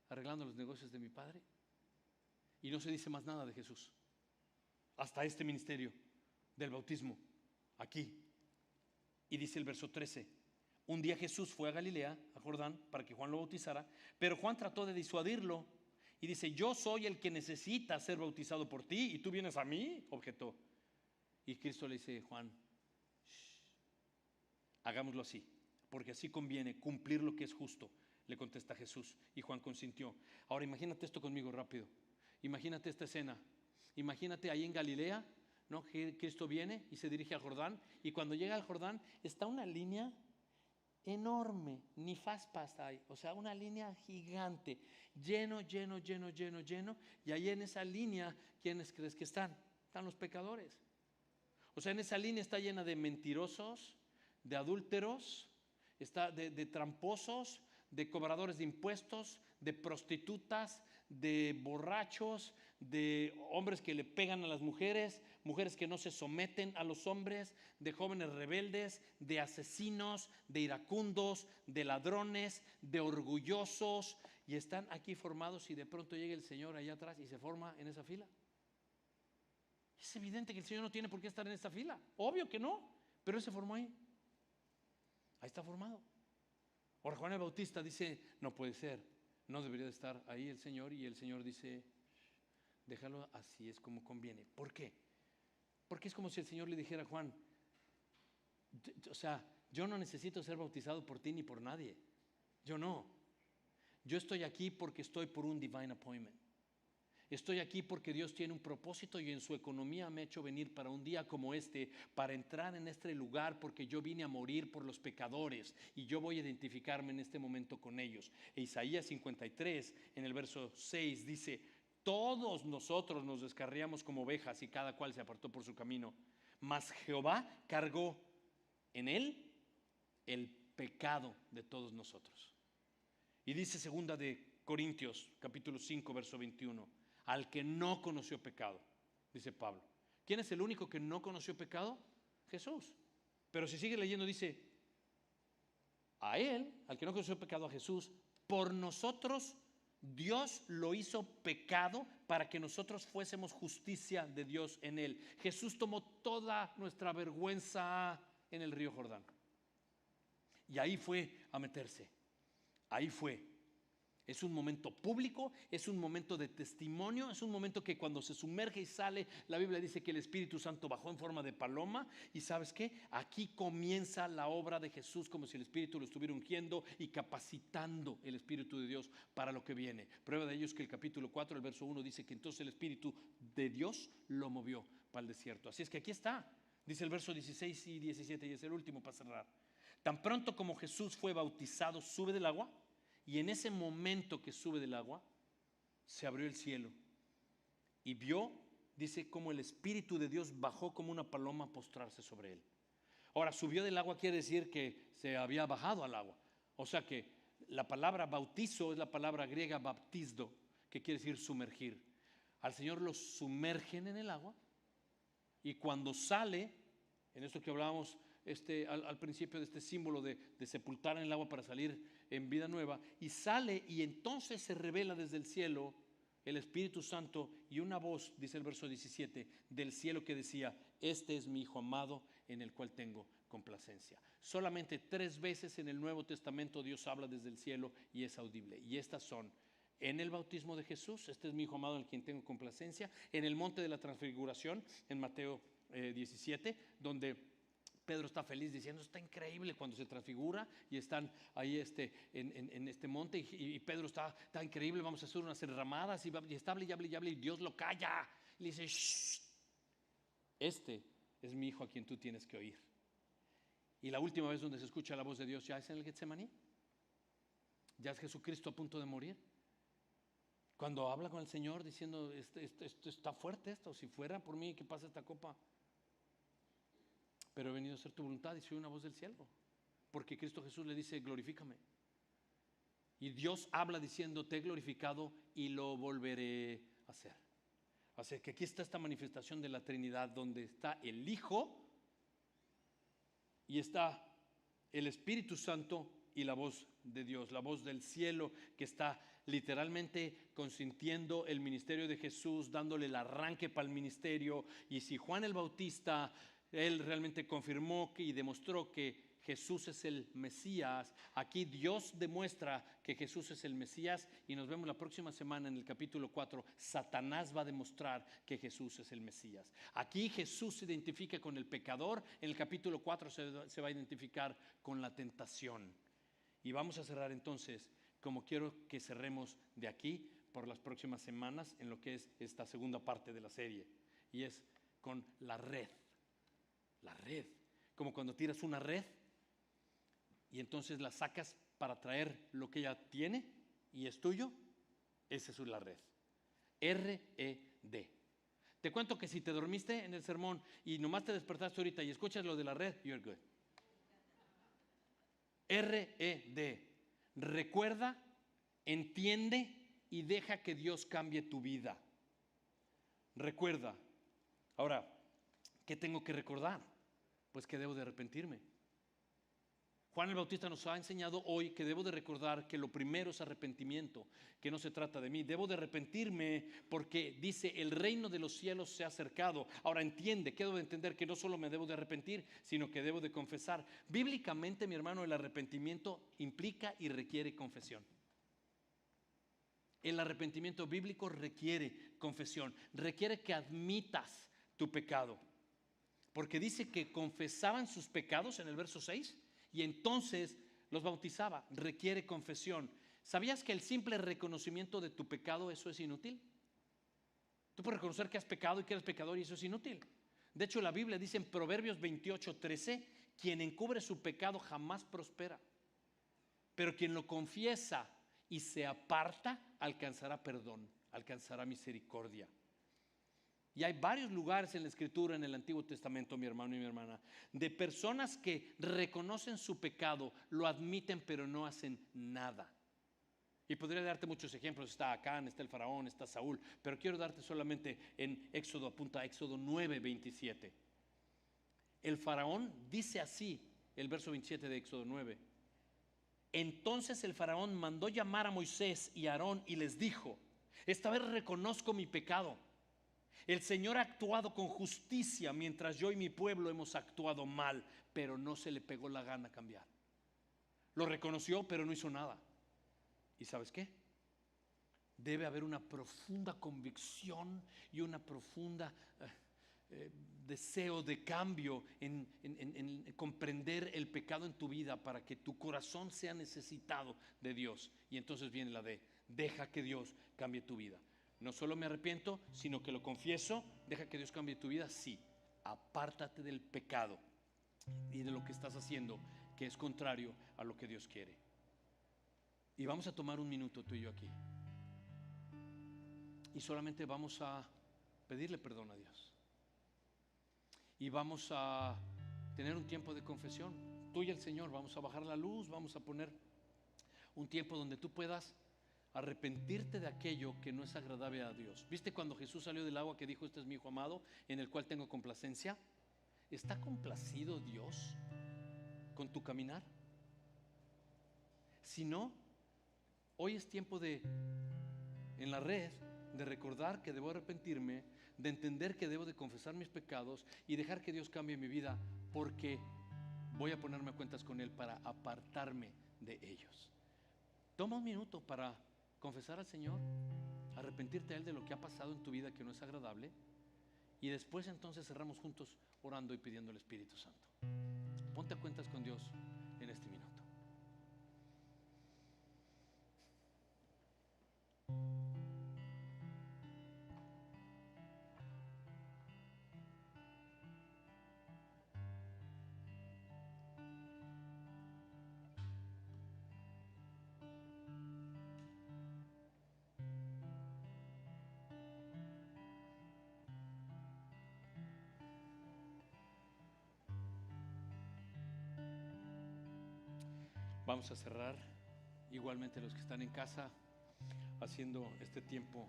arreglando los negocios de mi padre? Y no se dice más nada de Jesús hasta este ministerio del bautismo aquí. Y dice el verso 13: un día Jesús fue a Galilea, a Jordán, para que Juan lo bautizara, pero Juan trató de disuadirlo Y dice, yo soy el que necesita ser bautizado por ti y tú vienes a mí, objetó. Y Cristo le dice, Juan, hagámoslo así, porque así conviene cumplir lo que es justo, le contesta Jesús. Y Juan consintió. Ahora imagínate esto conmigo rápido. Imagínate esta escena. Imagínate ahí en Galilea, ¿no? Que Cristo viene y se dirige al Jordán. Y cuando llega al Jordán está una línea enorme, ni faspas hay, o sea, una línea gigante, lleno. Y ahí en esa línea, ¿quiénes crees que están? Están los pecadores. O sea, en esa línea está llena de mentirosos, de adúlteros, está de tramposos, de cobradores de impuestos, de prostitutas, de borrachos, de hombres que le pegan a las mujeres, mujeres que no se someten a los hombres, de jóvenes rebeldes, de asesinos, de iracundos, de ladrones, de orgullosos, y están aquí formados y de pronto llega el Señor allá atrás y se forma en esa fila. Es evidente que el Señor no tiene por qué estar en esta fila, obvio que no, pero Él se formó ahí. Ahí está formado. Ahora Juan el Bautista dice, no puede ser, no debería de estar ahí el Señor, y el Señor dice, déjalo así, es como conviene. ¿Por qué? Porque es como si el Señor le dijera a Juan, o sea, yo no necesito ser bautizado por ti ni por nadie, yo no. Yo estoy aquí porque estoy por un divine appointment. Estoy aquí porque Dios tiene un propósito y en su economía me ha hecho venir para un día como este, para entrar en este lugar, porque yo vine a morir por los pecadores y yo voy a identificarme en este momento con ellos. E Isaías 53 en el verso 6 dice, todos nosotros nos descarriamos como ovejas y cada cual se apartó por su camino, mas Jehová cargó en él el pecado de todos nosotros. Y dice segunda de Corintios capítulo 5 verso 21, al que no conoció pecado, dice Pablo. ¿Quién es el único que no conoció pecado? Jesús. Pero si sigue leyendo dice, a él, al que no conoció pecado, a Jesús, por nosotros Dios lo hizo pecado para que nosotros fuésemos justicia de Dios en él. Jesús tomó toda nuestra vergüenza en el río Jordán. Y ahí fue a meterse. Ahí fue. Es un momento público, es un momento de testimonio, es un momento que cuando se sumerge y sale, la Biblia dice que el Espíritu Santo bajó en forma de paloma. Y ¿sabes qué? Aquí comienza la obra de Jesús, como si el Espíritu lo estuviera ungiendo y capacitando el Espíritu de Dios para lo que viene. Prueba de ello es que el capítulo 4, el verso 1 dice que entonces el Espíritu de Dios lo movió para el desierto. Así es que aquí está, dice el verso 16 y 17, y es el último para cerrar. Tan pronto como Jesús fue bautizado, sube del agua. Y en ese momento que sube del agua, se abrió el cielo y vio, dice, como el Espíritu de Dios bajó como una paloma a postrarse sobre él. Ahora, subió del agua quiere decir que se había bajado al agua. O sea que la palabra bautizo es la palabra griega baptisdo, que quiere decir sumergir. Al Señor lo sumergen en el agua y cuando sale, en esto que hablábamos al principio de este símbolo de sepultar en el agua para salir en vida nueva, y sale y entonces se revela desde el cielo el Espíritu Santo y una voz, dice el verso 17, del cielo que decía, este es mi Hijo amado en el cual tengo complacencia. Solamente 3 veces en el Nuevo Testamento Dios habla desde el cielo y es audible, y estas son en el bautismo de Jesús, este es mi Hijo amado en quien tengo complacencia, en el monte de la transfiguración en Mateo 17, donde Pedro está feliz diciendo, está increíble cuando se transfigura y están ahí en este monte y Pedro está increíble, vamos a hacer unas enramadas y está hable y Dios lo calla y le dice, shh, este es mi Hijo a quien tú tienes que oír. Y la última vez donde se escucha la voz de Dios ya es en el Getsemaní, ya es Jesucristo a punto de morir, cuando habla con el Señor diciendo, esto está fuerte esto, si fuera por mí que pase esta copa, pero he venido a hacer tu voluntad, y soy una voz del cielo, porque Cristo Jesús le dice, glorifícame. Y Dios habla diciendo, te he glorificado y lo volveré a hacer. Así que aquí está esta manifestación de la Trinidad, donde está el Hijo y está el Espíritu Santo y la voz de Dios, la voz del cielo que está literalmente consintiendo el ministerio de Jesús, dándole el arranque para el ministerio. Y si Juan el Bautista, él realmente confirmó y demostró que Jesús es el Mesías. Aquí Dios demuestra que Jesús es el Mesías y nos vemos la próxima semana en el capítulo 4. Satanás va a demostrar que Jesús es el Mesías. Aquí Jesús se identifica con el pecador. En el capítulo 4 se va a identificar con la tentación. Y vamos a cerrar entonces, como quiero que cerremos de aquí por las próximas semanas en lo que es esta segunda parte de la serie. Y es con la red. La red. Como cuando tiras una red y entonces la sacas para traer lo que ella tiene y es tuyo. Esa es la red. R-E-D. Te cuento que si te dormiste en el sermón y nomás te despertaste ahorita y escuchas lo de la red, you're good. R-E-D. Recuerda, entiende y deja que Dios cambie tu vida. Recuerda. Ahora, ¿qué tengo que recordar? Pues que debo de arrepentirme. Juan el Bautista nos ha enseñado hoy que debo de recordar que lo primero es arrepentimiento, que no se trata de mí. Debo de arrepentirme porque dice el reino de los cielos se ha acercado. Ahora entiende, que debo de entender que no solo me debo de arrepentir, sino que debo de confesar. Bíblicamente, mi hermano, el arrepentimiento implica y requiere confesión. El arrepentimiento bíblico requiere confesión, requiere que admitas tu pecado. Porque dice que confesaban sus pecados en el verso 6 y entonces los bautizaba. Requiere confesión. ¿Sabías que el simple reconocimiento de tu pecado, eso es inútil? Tú puedes reconocer que has pecado y que eres pecador y eso es inútil. De hecho, la Biblia dice en Proverbios 28:13, quien encubre su pecado jamás prospera, pero quien lo confiesa y se aparta alcanzará perdón, alcanzará misericordia. Y hay varios lugares en la Escritura, en el Antiguo Testamento, mi hermano y mi hermana, de personas que reconocen su pecado, lo admiten, pero no hacen nada. Y podría darte muchos ejemplos. Está Acán, está el faraón, está Saúl, pero quiero darte solamente en Éxodo, apunta a Éxodo 9:27. El faraón dice así, el verso 27 de Éxodo 9. Entonces el faraón mandó llamar a Moisés y a Aarón y les dijo: esta vez reconozco mi pecado. El Señor ha actuado con justicia mientras yo y mi pueblo hemos actuado mal, pero no se le pegó la gana cambiar. Lo reconoció, pero no hizo nada. ¿Y sabes qué? Debe haber una profunda convicción y una profunda deseo de cambio en comprender el pecado en tu vida para que tu corazón sea necesitado de Dios. Y entonces viene la deja que Dios cambie tu vida. No solo me arrepiento, sino que lo confieso. Deja que Dios cambie tu vida. Sí, apártate del pecado y de lo que estás haciendo que es contrario a lo que Dios quiere. Y vamos a tomar un minuto tú y yo aquí y solamente vamos a pedirle perdón a Dios y vamos a tener un tiempo de confesión tú y el Señor. Vamos a bajar la luz, vamos a poner un tiempo donde tú puedas arrepentirte de aquello que no es agradable a Dios. ¿Viste cuando Jesús salió del agua que dijo: este es mi Hijo amado en el cual tengo complacencia? ¿Está complacido Dios con tu caminar? Si no, hoy es tiempo en la red, de recordar que debo arrepentirme, de entender que debo de confesar mis pecados y dejar que Dios cambie mi vida, porque voy a ponerme a cuentas con Él para apartarme de ellos. Toma un minuto para confesar al Señor, arrepentirte a Él de lo que ha pasado en tu vida que no es agradable, y después entonces cerramos juntos orando y pidiendo al Espíritu Santo. Ponte a cuentas con Dios en este minuto. Vamos a cerrar igualmente los que están en casa haciendo este tiempo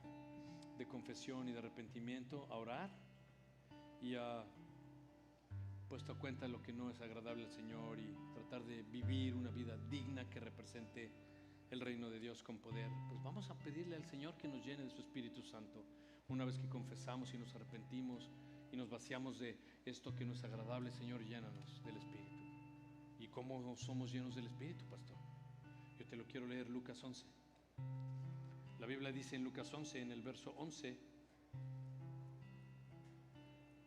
de confesión y de arrepentimiento, a orar y a puesto a cuenta lo que no es agradable al Señor y tratar de vivir una vida digna que represente el reino de Dios con poder. Pues vamos a pedirle al Señor que nos llene de su Espíritu Santo una vez que confesamos y nos arrepentimos y nos vaciamos de esto que no es agradable. Señor, llénanos del Espíritu. ¿Y cómo somos llenos del Espíritu, pastor? Yo te lo quiero leer, Lucas 11. La Biblia dice en Lucas 11, en el verso 11,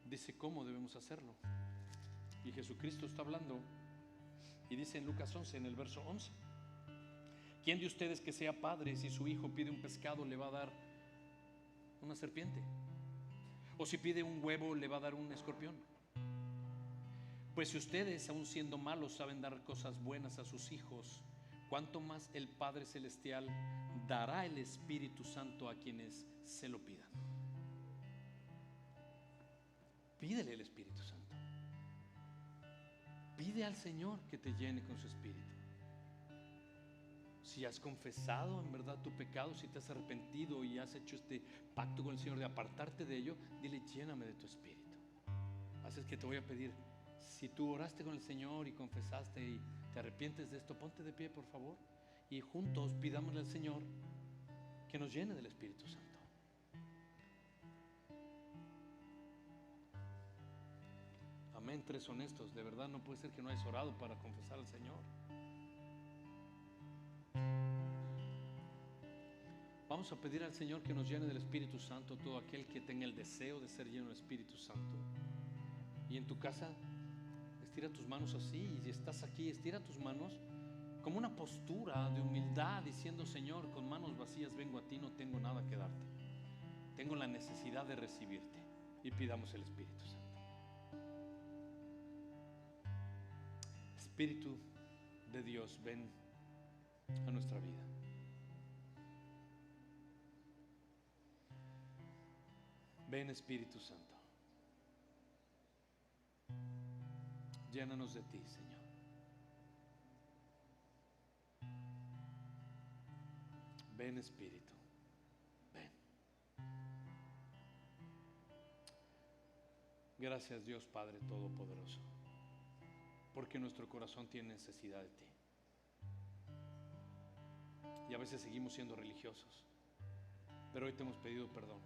dice cómo debemos hacerlo. Y Jesucristo está hablando y dice en Lucas 11, en el verso 11: ¿quién de ustedes que sea padre, si su hijo pide un pescado, le va a dar una serpiente? ¿O si pide un huevo, le va a dar un escorpión? Pues si ustedes, aun siendo malos, saben dar cosas buenas a sus hijos, ¿cuánto más el Padre Celestial dará el Espíritu Santo a quienes se lo pidan? Pídele el Espíritu Santo. Pide al Señor que te llene con su Espíritu. Si has confesado en verdad tu pecado, si te has arrepentido y has hecho este pacto con el Señor de apartarte de ello, dile: lléname de tu Espíritu. Así es que te voy a pedir, si tú oraste con el Señor y confesaste y te arrepientes de esto, ponte de pie, por favor, y juntos pidámosle al Señor que nos llene del Espíritu Santo. Amén. Tres honestos, de verdad no puede ser que no hayas orado para confesar al Señor. Vamos a pedir al Señor que nos llene del Espíritu Santo, todo aquel que tenga el deseo de ser lleno del Espíritu Santo. Y en tu casa, estira tus manos así, y si estás aquí, estira tus manos como una postura de humildad, diciendo: Señor, con manos vacías vengo a ti, no tengo nada que darte, tengo la necesidad de recibirte. Y pidamos el Espíritu Santo. Espíritu de Dios, ven a nuestra vida. Ven, Espíritu Santo, llénanos de ti, Señor. Ven, Espíritu, ven. Gracias, Dios Padre Todopoderoso, porque nuestro corazón tiene necesidad de ti. Y a veces seguimos siendo religiosos, pero hoy te hemos pedido perdón.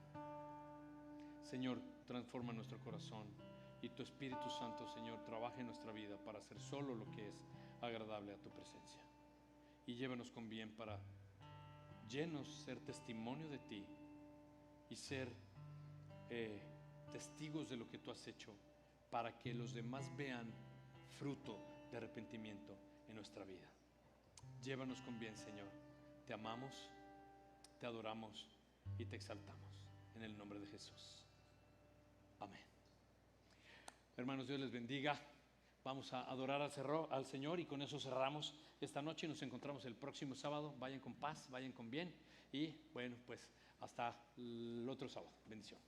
Señor, transforma nuestro corazón y tu Espíritu Santo, Señor, trabaja en nuestra vida para hacer solo lo que es agradable a tu presencia. Y llévanos con bien para llenos ser testimonio de ti y ser testigos de lo que tú has hecho, para que los demás vean fruto de arrepentimiento en nuestra vida. Llévanos con bien, Señor. Te amamos, te adoramos y te exaltamos en el nombre de Jesús. Amén. Hermanos, Dios les bendiga. Vamos a adorar al Señor y con eso cerramos esta noche y nos encontramos el próximo sábado. Vayan con paz, vayan con bien y bueno, pues hasta el otro sábado. Bendición.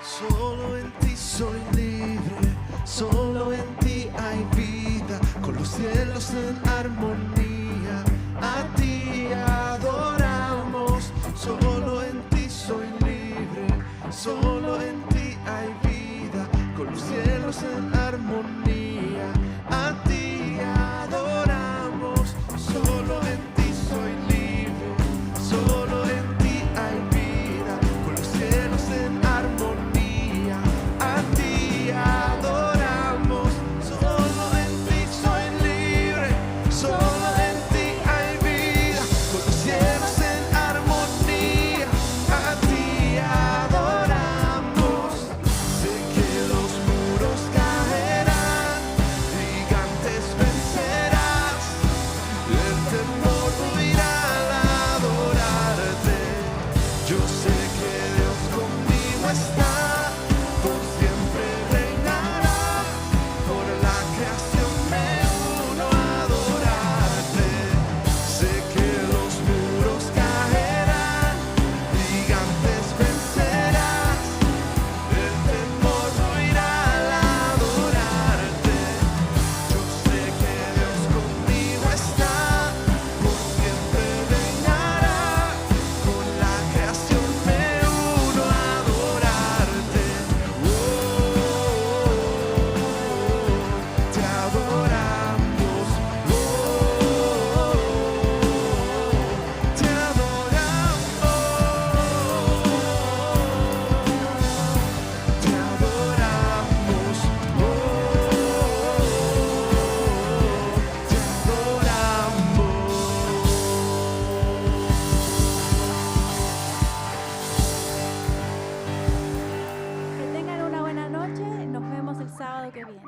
Solo en ti soy libre, solo en ti hay vida, con los cielos en armonía, a ti adoramos. Solo en ti soy libre, solo en ti hay vida, con los cielos en armonía, a ti adoramos. Solo en ti soy libre, solo en ti hay vida, con los cielos en armonía, a ti adoramos. Solo en ti soy libre, solo en ti hay vida, con los cielos en armonía, a ti adoramos. Sé que los muros caerán lo que viene.